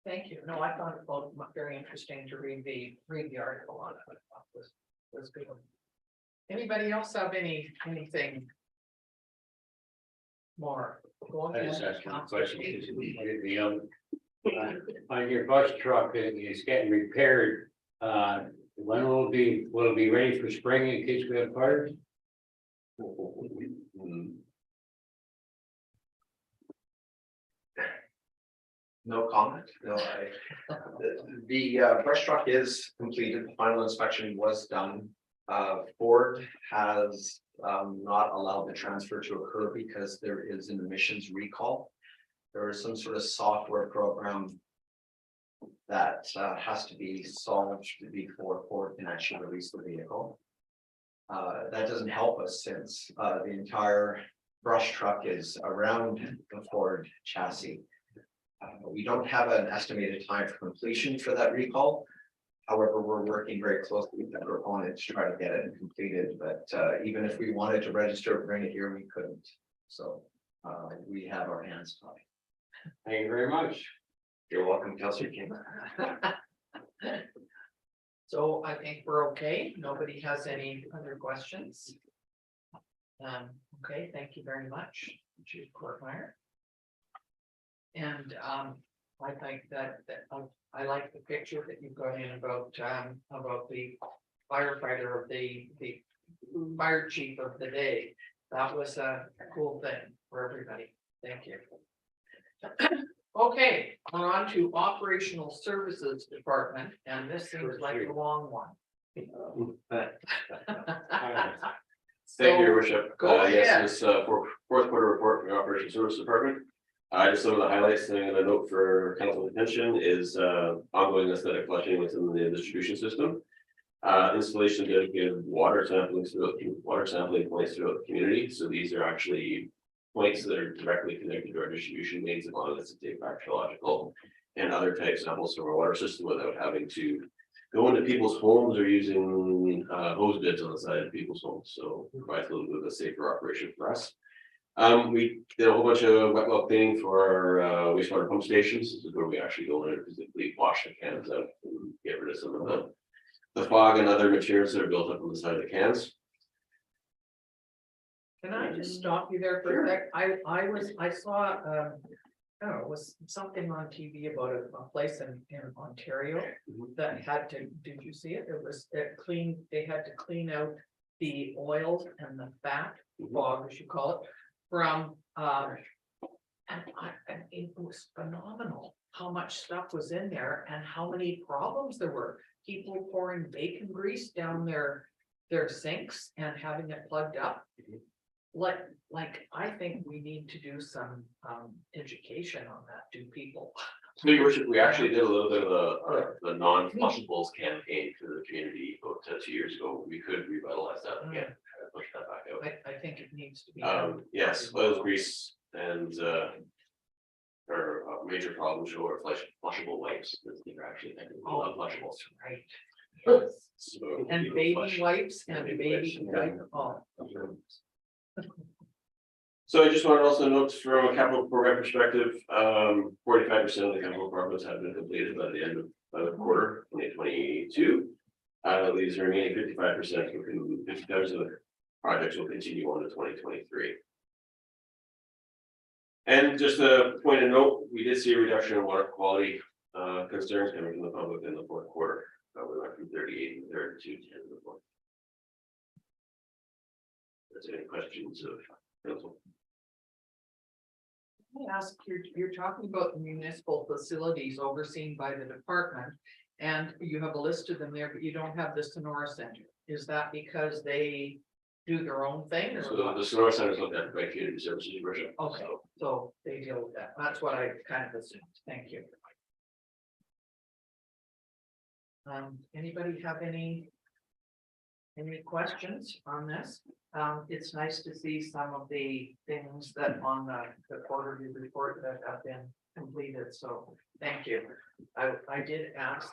Thank you. No, I thought it was very interesting to read the article on it. I thought it was good. Anybody else have anything more? Go I just ahead, asked one Councillor question. Keith. On your bus truck, it's getting repaired. When will it be ready for spring in case we have fires? No comment. No, the brush truck is completed. The final inspection was done. Ford has not allowed the transfer to occur because there is an emissions recall. There is some sort of software program that has to be solved before Ford can actually release the vehicle. That doesn't help us since the entire brush truck is around the Ford chassis. We don't have an estimated time for completion for that recall. However, we're working very closely with the proponent to try to get it completed, but even if we wanted to register, bring it here, we couldn't. So we have our hands tied. Thank you very much. You're welcome, Kelsey King. So I think we're okay. Nobody has any other questions. Okay, thank you very much, Chief Courtmeyer. And I think that I like the picture that you've got in about the firefighter of the fire chief of the day. That was a cool thing for everybody. Thank you. Okay, we're on to Operational Services Department, and this seems like a long one. Thank you, Your Worship. Go ahead. Yes, this fourth quarter report from the Operations Service Department. Just some of the highlights that I'm going to note for council attention is ongoing aesthetic flushing within the distribution system. Installation of dedicated water sampling points throughout the community. So these are actually points that are directly connected to our distribution mains, allowing us to take bacteriological and other type samples from our water system without having to go into people's homes or using hose bibs on the side of people's homes. So it provides a little bit of a safer operation for us. We did a whole bunch of wet well cleaning for our wastewater pump stations. This is where we actually go in and physically wash the cans out and get rid of some of the fog and other materials that are built up on the side of the cans. Can I just stop you there for a sec? I saw, I don't know, it was something on TV about a place in Ontario that had to, did you see it? They had to clean out the oil and the fat, fog, as you call it, from, and it was phenomenal how much stuff was in there and how many problems there were. People pouring bacon grease down their sinks and having it plugged up. Like, I think we need to do some education on that. Do people? So, Your Worship, we actually did a little bit of the non-flushables campaign for the community about 2 years ago. We could revitalize that again, and push that back out. I think it needs to be done. Yes, oils, grease, and are a major problem show are flushable wipes. These are actually not flushables. Right. So, And baby wipes and baby wipe. Oh. So I just wanted to also note from a capital program perspective, 45% of the capital programs have been completed by the end of the quarter 2022. These remaining 55%, 50% of the projects will continue on to 2023. And just a point of note, we did see a reduction in water quality concerns coming from the public in the fourth quarter. We went from 38 and 32 to 10 in the fourth. Is there any questions of council? Let me ask, you're talking about the municipal facilities overseen by the department, and you have a list of them there, but you don't have the Sonora Center. Is that because they do their own thing? or So what? the Sonora Center is looked at by community services, your worship. Okay, so they deal with that. That's what I kind of assumed. Thank you. Anybody have any questions on this? It's nice to see some of the things that on the quarterly report that have been completed, so thank you. I did ask,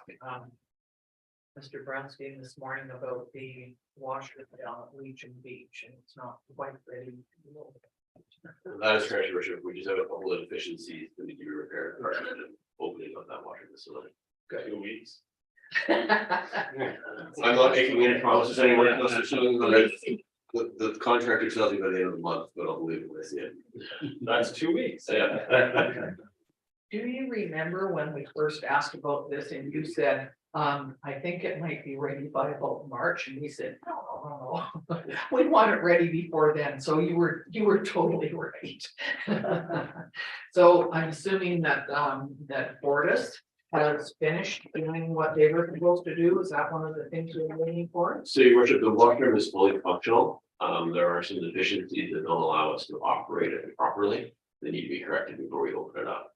Mr. Brownstein this morning about the washer down at Legion Beach, and it's not quite ready. That is correct, your worship. We just have a couple of deficiencies that need to be repaired prior to the opening of that water facility. 2 weeks. I'm not making any promises anywhere else. The contractor tells me by the end of the month, but I'll believe it when I see it. That's 2 weeks. Yeah. Do you remember when we first asked about this and you said, I think it might be ready by about March, and we said, no, we want it ready before then, so you were totally right. So I'm assuming that that Fortis has finished doing what they were supposed to do. Is that one of the things we're waiting for? So your worship, the washroom is fully functional. There are some deficiencies that don't allow us to operate it properly. They need to be corrected before we open it up.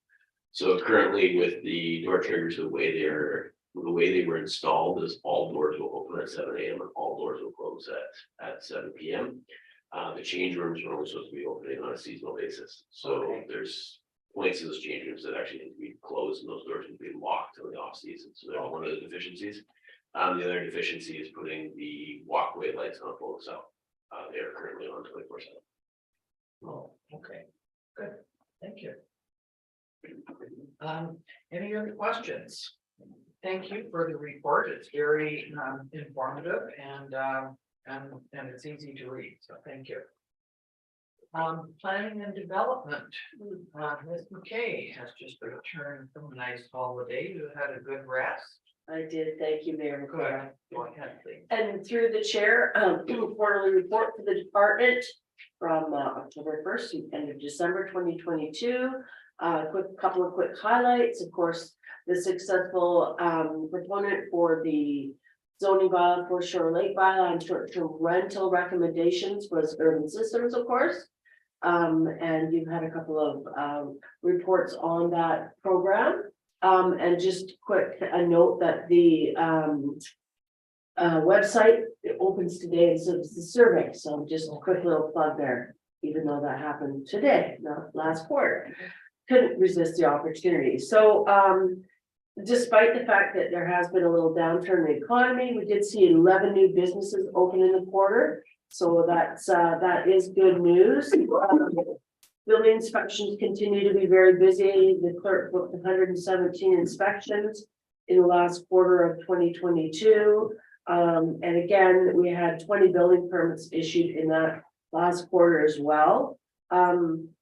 So currently with the door triggers, the way they were installed is all doors will open at 7 AM and all doors will close at 7 PM. The change rooms are only supposed to be opening on a seasonal basis. So there's points in those change rooms that actually need to be closed and those doors need to be locked in the off season. So that's one of the deficiencies. The other deficiency is putting the walkway lights on full cell. They are currently on 24/7. Oh, okay, good, thank you. Any other questions? Thank you for the report. It's very informative and it's easy to read, so thank you. Planning and development, Ms. McKay has just returned from a nice holiday. You had a good rest. I did, thank you, Mayor. Good. Go ahead, please. And through the chair, quarterly report for the department from October 1st to end of December 2022. Couple of quick highlights, of course, the successful proponent for the zoning bylaw for Shore Lake bylaw and short-term rental recommendations was Urban Systems, of course. And you've had a couple of reports on that program. And just quick, a note that the website opens today, and so it's the survey, so just a quick little plug there, even though that happened today, not last quarter. Couldn't resist the opportunity. So despite the fact that there has been a little downturn in the economy, we did see 11 new businesses open in the quarter. So that is good news. Building inspections continue to be very busy. The clerk booked 117 inspections in the last quarter of 2022. And again, we had 20 building permits issued in that last quarter as well.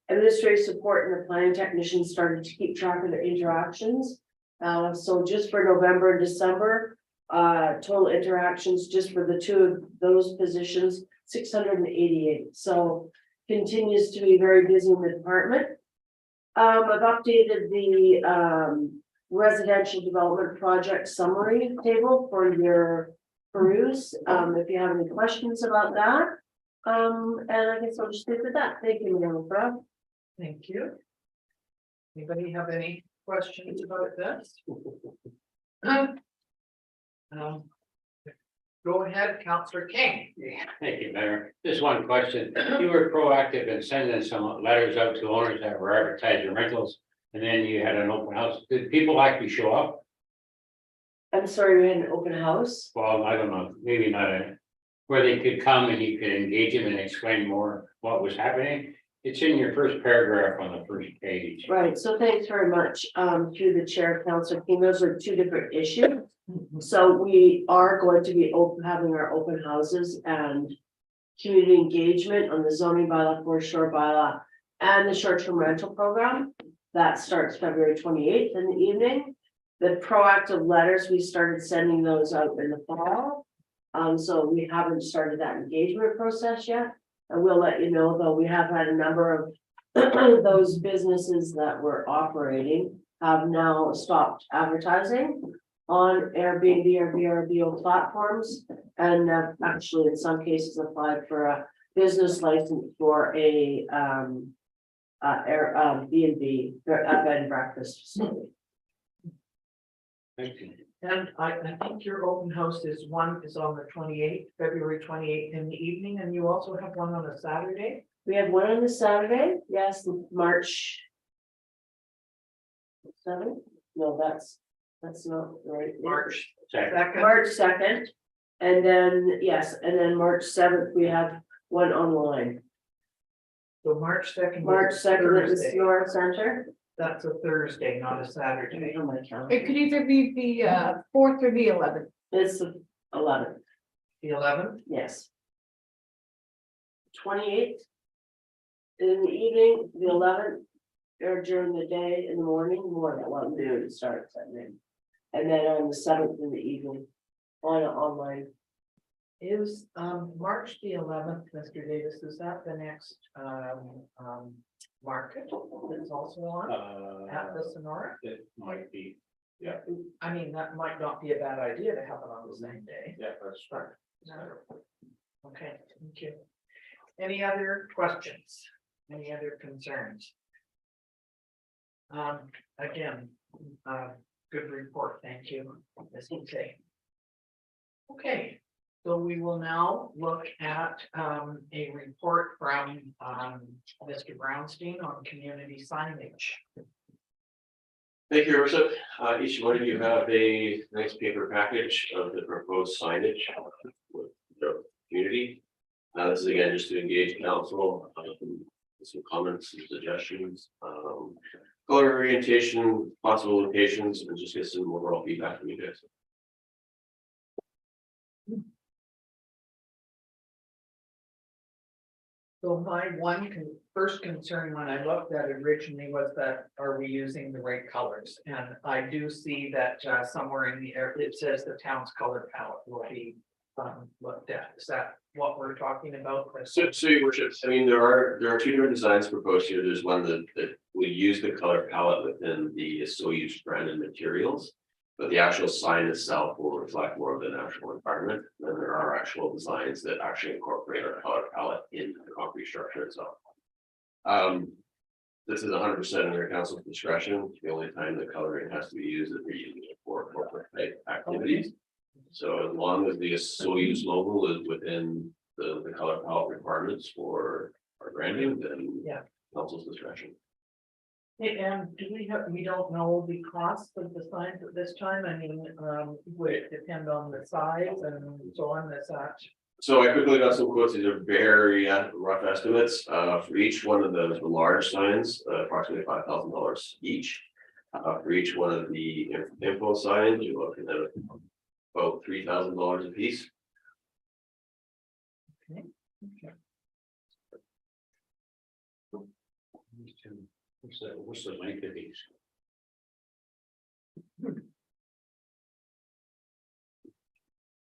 Administrative support and the planning technicians started to keep track of their interactions. So just for November and December, total interactions just for the two of those positions, 688. So continues to be very busy in the department. I've updated the residential development project summary table for your peruse. If you have any questions about that. And I guess I'll just stick with that. Thank you, Mayor. Thank you. Anybody have any questions about this? Go ahead, Councillor King. Thank you, Mayor. Just one question. You were proactive in sending some letters out to owners that were advertising rentals, and then you had an open house. Did people actually show up? I'm sorry, we had an open house. Well, I don't know, maybe not where they could come and you could engage them and explain more what was happening. It's in your first paragraph on the first page. Right, so thanks very much, through the chair, Councillor King. Those are two different issues. So we are going to be having our open houses and community engagement on the zoning bylaw, Forest Shore bylaw, and the short-term rental program. That starts February 28th in the evening. The proactive letters, we started sending those out in the fall. So we haven't started that engagement process yet. I will let you know, though, we have had a number of those businesses that were operating have now stopped advertising. on Airbnb or VRBO platforms. And actually, in some cases, applied for a business license for a B&B, a bed and breakfast facility. Thank you. And I think your open house is on the 28th, February 28th in the evening, and you also have one on a Saturday. We have one on the Saturday, yes, March 7th. No, that's not right. March Second. 2nd. March 2nd. And then, yes, and then March 7th, we have one online. So March 2nd. March is 2nd at the Thursday. Sonora Center. That's a Thursday, not a Saturday. On my calendar. It could either be the 4th or the 11th. It's the 11th, The 11th. yes. 28th. In the evening, the 11th, or during the day, in the morning, more than what noon starts at noon. And then on the 7th in the evening, online. Is March the 11th, Mr. Davis, is that the next market that's also on at the Sonora? It might be, I mean, that might not be a bad idea to have it on the same day. yeah, that's right. Okay, thank you. Any other questions? Any other concerns? Again, good report, thank you, Ms. Hinckley. Okay, so we will now look at a report from Mr. Brownstein on community signage. Thank you, Your Worship. Each one of you have a nice paper package of the proposed signage with the community. This is again just to engage council, with some comments and suggestions, color orientation, possible locations, and just get some overall feedback from you guys. So my first concern when I looked at it originally was that, are we using the right colors? And I do see that somewhere in the air, it says the town's color palette will be looked at. Is that what we're talking about? So Your Worship, I mean, there are two different designs proposed here. There's one that will use the color palette within the so used branded materials. But the actual sign itself will reflect more of the natural environment. Then there are actual designs that actually incorporate our color palette into the concrete structure itself. This is 100% under council's discretion. The only time the coloring has to be used is for using it for corporate type activities. So as long as the so used logo is within the color palette requirements for our branding, then Yeah. council's discretion. Hey, and do we don't know the cost of the signs at this time? I mean, would it depend on the size and so on as such? So I quickly got some quotes. These are very rough estimates for each one of those large signs, approximately $5,000 each. For each one of the info signs, you're looking at about $3,000 a piece. Okay. What's the length of these?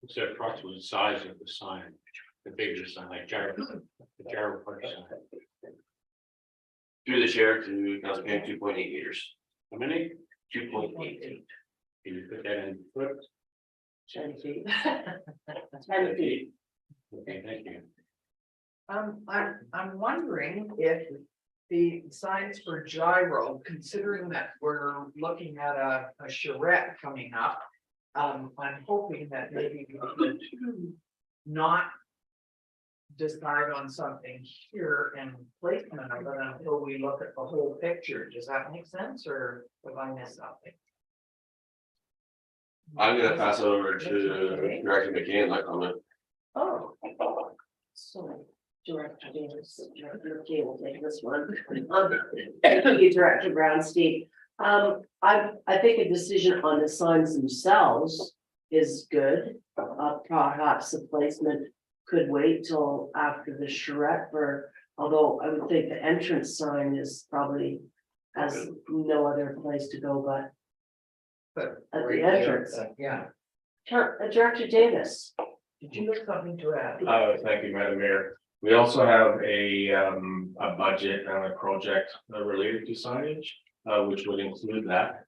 What's the approximate size of the sign? The bigger sign, like the gyro park sign. Through the chair to Council Payne, 2.8 meters. How many? 2.8. Can you put that in foot? 10 feet. 10 feet. Okay, thank you. I'm wondering if the signs for gyro, considering that we're looking at a charrette coming up. I'm hoping that maybe we could not decide on something here and placement of it until we look at the whole picture. Does that make sense, or have I missed something? I'm gonna pass it over to Director McCann, that comment. Oh. So, Director Davis, Director McKay will take this one. Director Brownstein. I think a decision on the signs themselves is good. Perhaps the placement could wait till after the charrette although I would think the entrance sign is probably has no other place to go but at the entrance. Yeah, Director Davis. did you have something to add? Thank you, Madam Mayor. We also have a budget and a project related to signage, which would include that,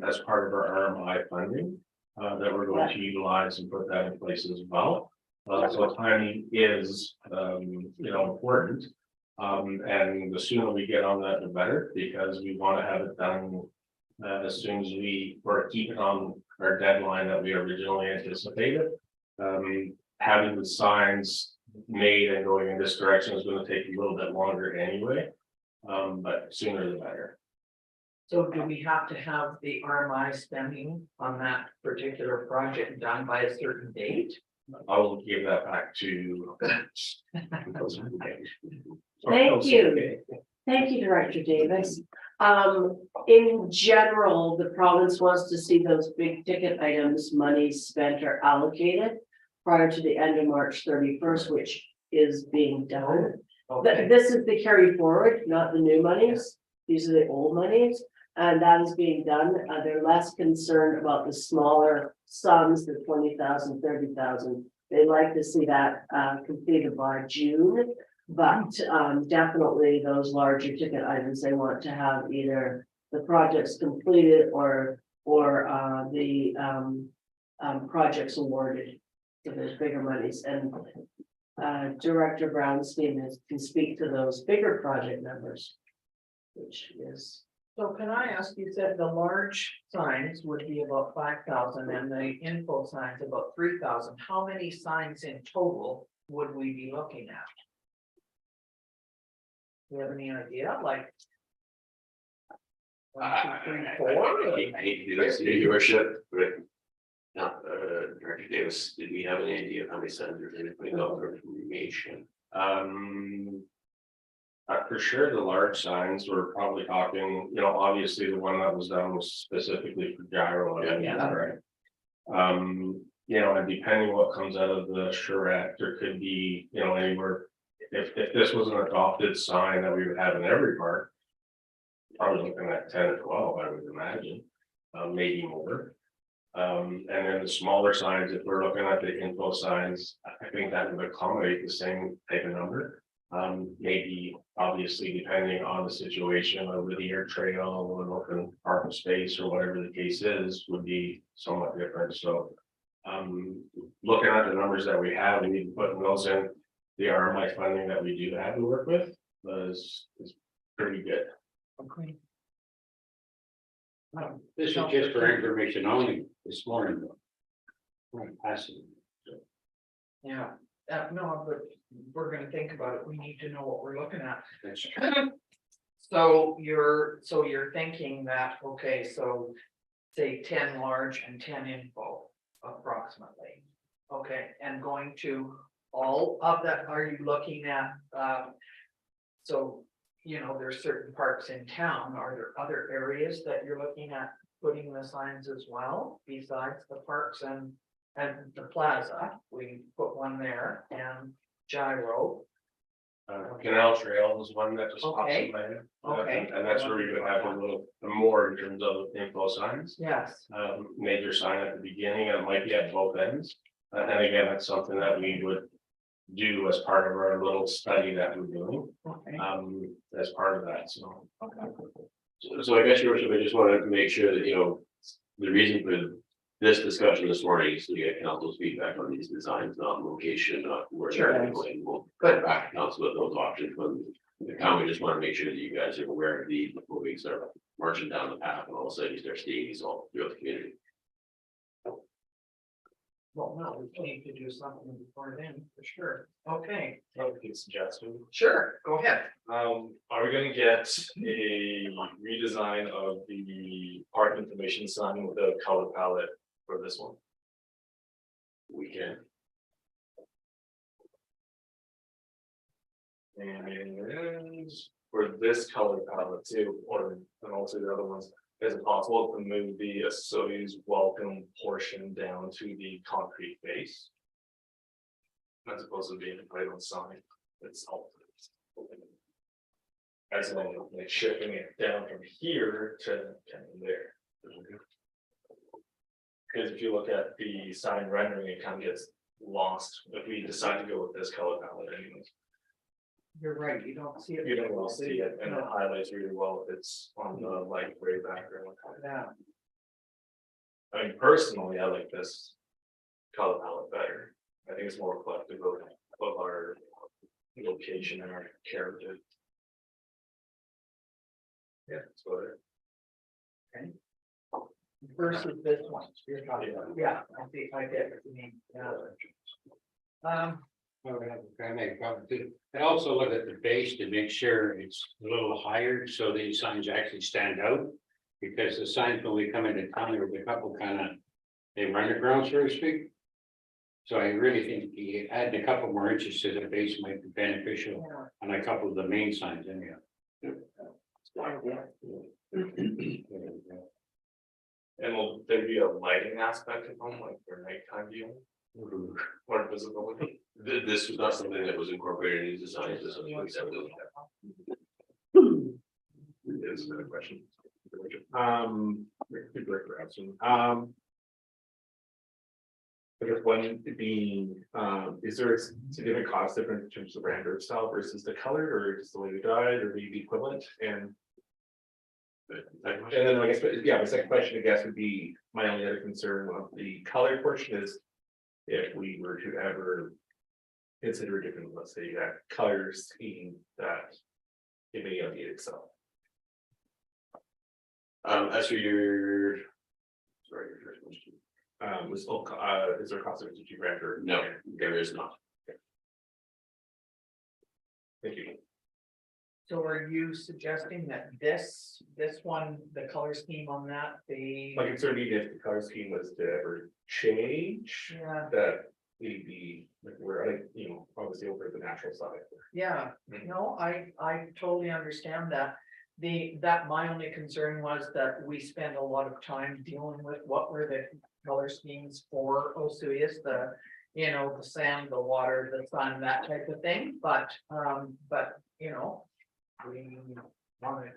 as part of our RMI funding. that we're going to utilize and put that in place as well. So timing is, important. And the sooner we get on that, the better, because we want to have it done as soon as or keep it on our deadline that we originally anticipated. Having the signs made and going in this direction is going to take a little bit longer anyway. But sooner the better. So do we have to have the RMI spending on that particular project done by a certain date? I will give that back to. Thank you. Thank you, Director Davis. In general, the province wants to see those big ticket items, money spent or allocated prior to the end of March 31st, which is being done. Okay, This is the carry forward, not the new monies. These are the old monies, and that is being done. They're less concerned about the smaller sums, the 20,000, 30,000. They'd like to see that completed by June. But definitely those larger ticket items, they want to have either the projects completed or the projects awarded for those bigger monies. And Director Brownstein can speak to those bigger project numbers, which is. so can I ask, you said the large signs would be about 5,000 and the info signs about 3,000. How many signs in total would we be looking at? Do you have any idea, like? 1, 2, 3, 4? I hate to do this, your worship, but. Not, Director Davis, did we have any idea of how many senators are putting out for information? For sure, the large signs, we're probably talking, obviously the one that was done was specifically for gyro. Yeah. Right. And depending what comes out of the charrette, there could be, anywhere. If this was an adopted sign that we would have in every park. Probably looking at 10 or 12, I would imagine, maybe more. And then the smaller signs, if we're looking at the info signs, I think that would accommodate the same type of number. Maybe obviously depending on the situation over the air trail or an open park space or whatever the case is, would be somewhat different. So looking at the numbers that we have, we need to put those in. The RMI funding that we do have to work with is pretty good. Okay. This is just for information only this morning. Right, passing. Yeah, no, but we're gonna think about it. We need to know what we're looking at. That's So you're thinking that, okay, so say 10 large and 10 info approximately. Okay, and going to all of that, are you looking at, so, there's certain parks in town, are there other areas that you're looking at putting the signs as well, besides the parks and the plaza? We put one there, and gyro. Canal Trail is one that just pops in my head. Okay. And that's where we would have a little more in terms of info signs. Yes, Major sign at the beginning, and it might be at both ends. And again, that's something that we would do as part of our little study that we're doing, okay, as part of that, so. okay. So I guess your worship, I just wanted to make sure that, the reason for this discussion this morning is to get council's feedback on these designs, not location, not where Sure. they're going. We'll Good. go back to council with those options when the county. Just want to make sure that you guys are aware of these before we start marching down the path and all of a sudden you start seeing these all throughout the community. Well, no, we need to do something before then, for sure. Okay, I can suggest. sure, go ahead. Are we gonna get a redesign of the park information sign with a color palette for this one? We can. And for this color palette too, and also the other ones, is it possible to move the Soyuz welcome portion down to the concrete base? As opposed to being right on sign itself. As in like shifting it down from here to there. Because if you look at the sign rendering, it kind of gets lost if we decide to go with this color palette anyways. You're right, you don't see it. You don't really see it, and it highlights really well if it's on the light gray background. Yeah. I mean, personally, I like this color palette better. I think it's more reflective of our location and our character. Yeah, that's what it. Versus this one. You're talking about. Yeah, I see, I get what you mean, yeah. Can I make a comment too? And also look at the base to make sure it's a little higher, so these signs actually stand out. Because the signs when we come into town, there was a couple kind of, they run underground, so to speak. So I really think adding a couple more inches to the base might be beneficial on a couple of the main signs anyhow. And will there be a lighting aspect of them, like for nighttime viewing? Or visibility? This was not something that was incorporated in these designs. This was something that Is a good question. I guess one being, is there a significant cost difference in terms of brand or style versus the color, or just the way they dyed, or maybe equivalent? And then I guess, yeah, my second question, I guess, would be, my only other concern of the color portion is if we were to ever consider a different, let's say, that color scheme that it may not need itself. as for your. Sorry, your first question. Is there a cost difference between brand or? No, there is not. Thank you. So are you suggesting that this one, the color scheme on that, the. My concern being if the color scheme was to ever change, Yeah, that we'd be, like, we're, like, you know, obviously over the natural side. yeah, no, I totally understand that. My only concern was that we spend a lot of time dealing with what were the color schemes for Osuias, the, you know, the sand, the water, the sun, that type of thing, but, you know, we want to,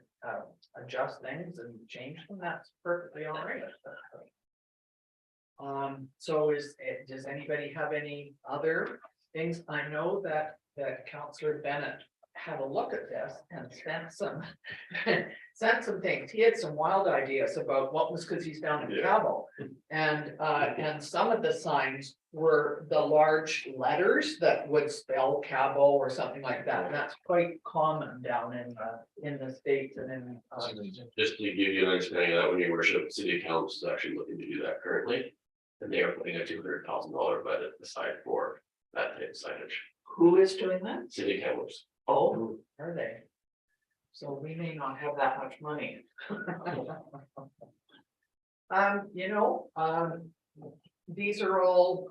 adjust things and change them, that's perfectly all right. So does anybody have any other things? I know that Councillor Bennett had a look at this and sent some things. He had some wild ideas about what was, because he's down in Cabo. And some of the signs were the large letters that would spell Cabo or something like that. And that's quite common down in the States and in. Just to give you an understanding of that, when your worship, city council is actually looking to do that currently. And they are putting a $200,000 budget aside for that type of signage, Who is doing that? city councils. Oh, are they? So we may not have that much money. You know, these are all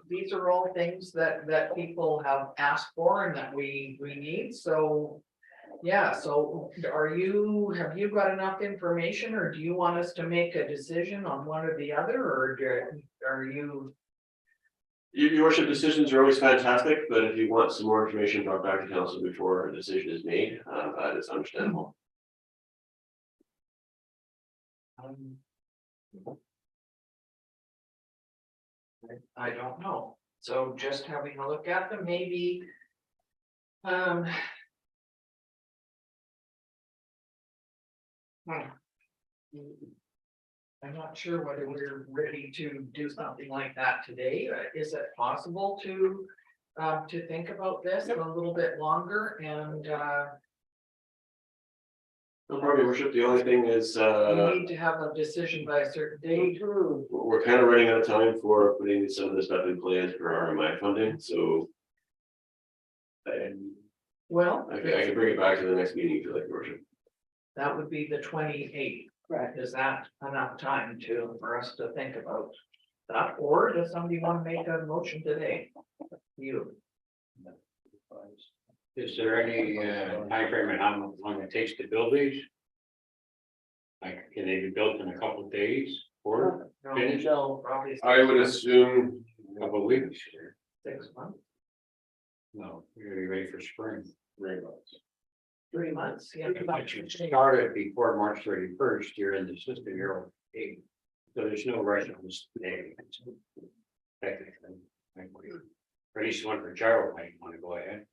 things that people have asked for and that we need, so. Yeah, so have you got enough information, or do you want us to make a decision on one or the other, or are you? Your worship, decisions are always fantastic, but if you want some more information, talk back to council before a decision is made, that is understandable. I don't know, so just having a look at them, maybe. I'm not sure whether we're ready to do something like that today. Is it possible to think about this a little bit longer and, No problem, your worship, the only thing is, we need to have a decision by a certain date? we're kind of running out of time for putting some of this stuff in plans for RMI funding, so. Well, I can bring it back to the next meeting if you like, your worship. that would be the 28th. Right. Is that enough time for us to think about that, or does somebody want to make a motion today? You, Is there any timeframe on how long it takes to build these? Like, can they be built in a couple of days or no, Finish? probably I would assume, a couple of weeks? 6 months, No, you're gonna be ready for spring. 3 months, yeah. But you started before March 31st, you're in the system, you're okay. So there's no rush on this today. Technically, or at least one for Gyro might want to go ahead.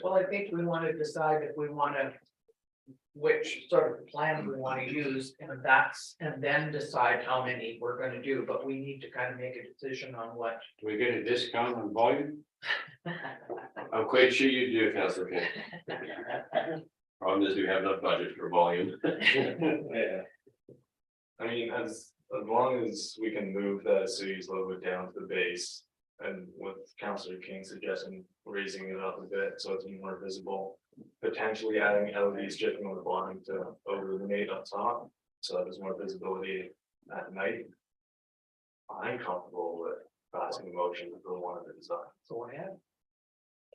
Well, I think we want to decide if we want to which sort of plan we want to use, and then decide how many we're gonna do, but we need to kind of make a decision on what. Do we get a discount on volume? I'm quite sure you do, Councilor King. Problem is we have enough budget for volume. Yeah. I mean, as long as we can move the city's logo down to the base. And with Councilor King suggesting raising it up a bit so it's more visible. Potentially adding LED stripping on the bottom to illuminate up top, so that there's more visibility at night. I'm comfortable with passing a motion for one of the designs. So I have.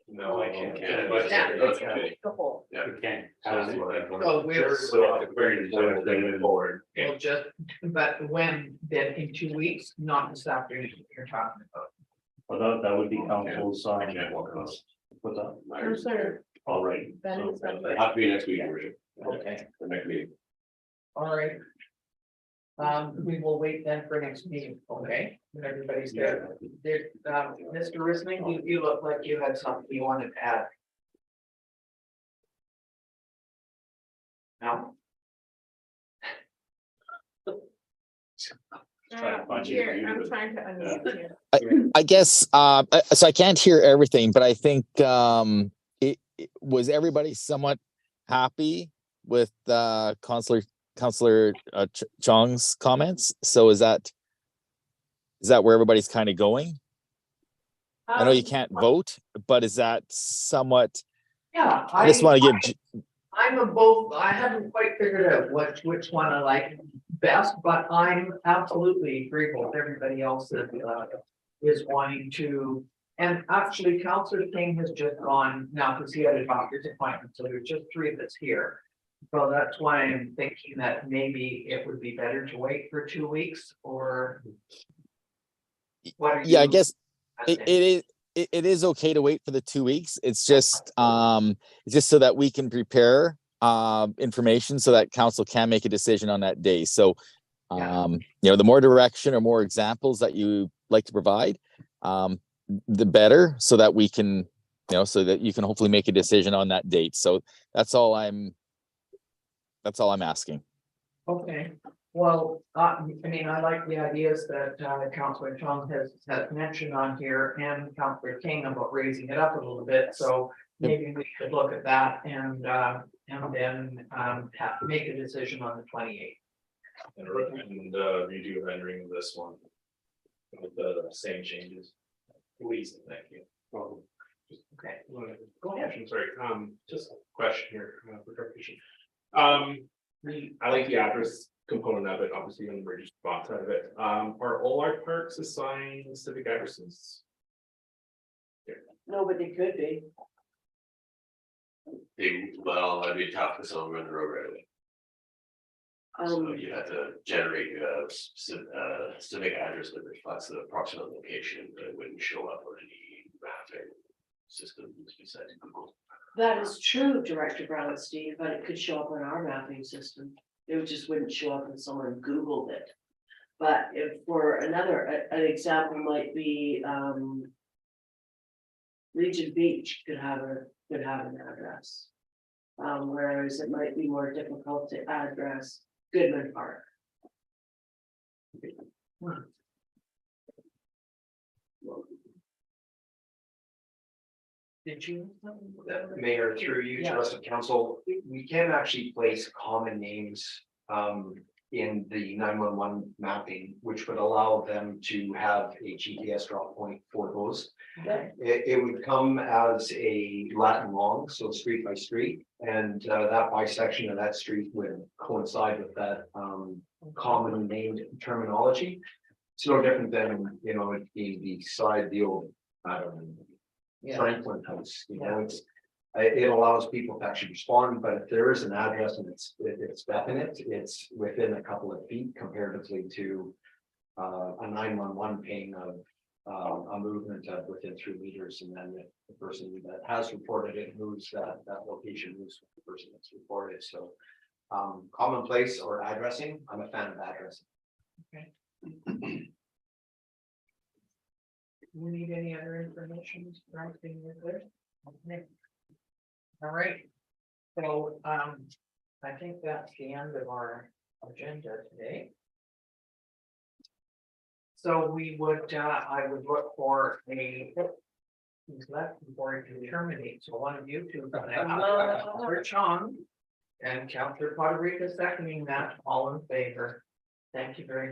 No, I can't. Okay. But- Yeah. Okay. The whole, Yeah. We can't. so we're, So if we're going to move forward. we'll just, but when, then in 2 weeks, not this afternoon, you're talking about. Well, that would be council's, I can't walk across. what's up? Councillor All right. Ben is up. It'll have to be next week, Richard. Okay. The next meeting. All right. We will wait then for next meeting, okay? When everybody's there. Did, Mr. Risling, you look like you had something you wanted to add. No? Trying to find you. Here, I'm trying to unmute you. I guess, so I can't hear everything, but I think, was everybody somewhat happy with, Counselor Chong's comments? So is that where everybody's kind of going? I know you can't vote, but is that somewhat, Yeah. I just want to give, I'm a both, I haven't quite figured out which one I like best, but I'm absolutely agreeable with everybody else that is wanting to. And actually, Councillor King has just gone now because he had a doctor's appointment, so there's just 3 of us here. So that's why I'm thinking that maybe it would be better to wait for 2 weeks, or what are you? yeah, I guess it is okay to wait for the 2 weeks. It's just so that we can prepare information so that council can make a decision on that day. So the more direction or more examples that you like to provide, the better, so that we can, so that you can hopefully make a decision on that date. So that's all I'm asking. Okay, well, I mean, I like the ideas that Councillor Chong has mentioned on here, and Councillor King about raising it up a little bit, so maybe we could look at that and then make a decision on the 28th. And redo a rendering of this one. With the same changes. Please, thank you. Okay, Go ahead. Sorry, just a question here for clarification. I like the address component of it, obviously on the bridge spot side of it. Are all our parks assigned civic addresses? No, but they could be. Well, that'd be tough because some are in the road right away. So you have to generate a civic address that reflects the approximate location, but it wouldn't show up on any mapping system besides Google. That is true, Director Brown, Steve, but it could show up on our mapping system. It just wouldn't show up when someone Googled it. But if for an example might be, Region Beach could have an address. Whereas it might be more difficult to address Goodman Park. did you? Mayor, through you to Yeah. rest of council, we can actually place common names in the 911 mapping, which would allow them to have a GPS drop point for those. Okay. It would come as a Latin long, so street by street, and that bisection of that street would coincide with that common named terminology. It's no different than, it being beside the old, I don't know, Yeah, Franklin House, it allows people to actually respond, but if there is an address and it's definite, it's within a couple of feet comparatively to a 911 ping of a movement of within 3 meters, and then if the person that has reported it moves, that location moves with the person that's reported. So commonplace or addressing, I'm a fan of addressing. do we need any other information? Right, being there? Okay. All right, so I think that's the end of our agenda today. So we would, I would look for a. Who's left before he can terminate, so one of you two. Counselor Chong and Counselor Poderica seconding that, all in favor. Thank you very much.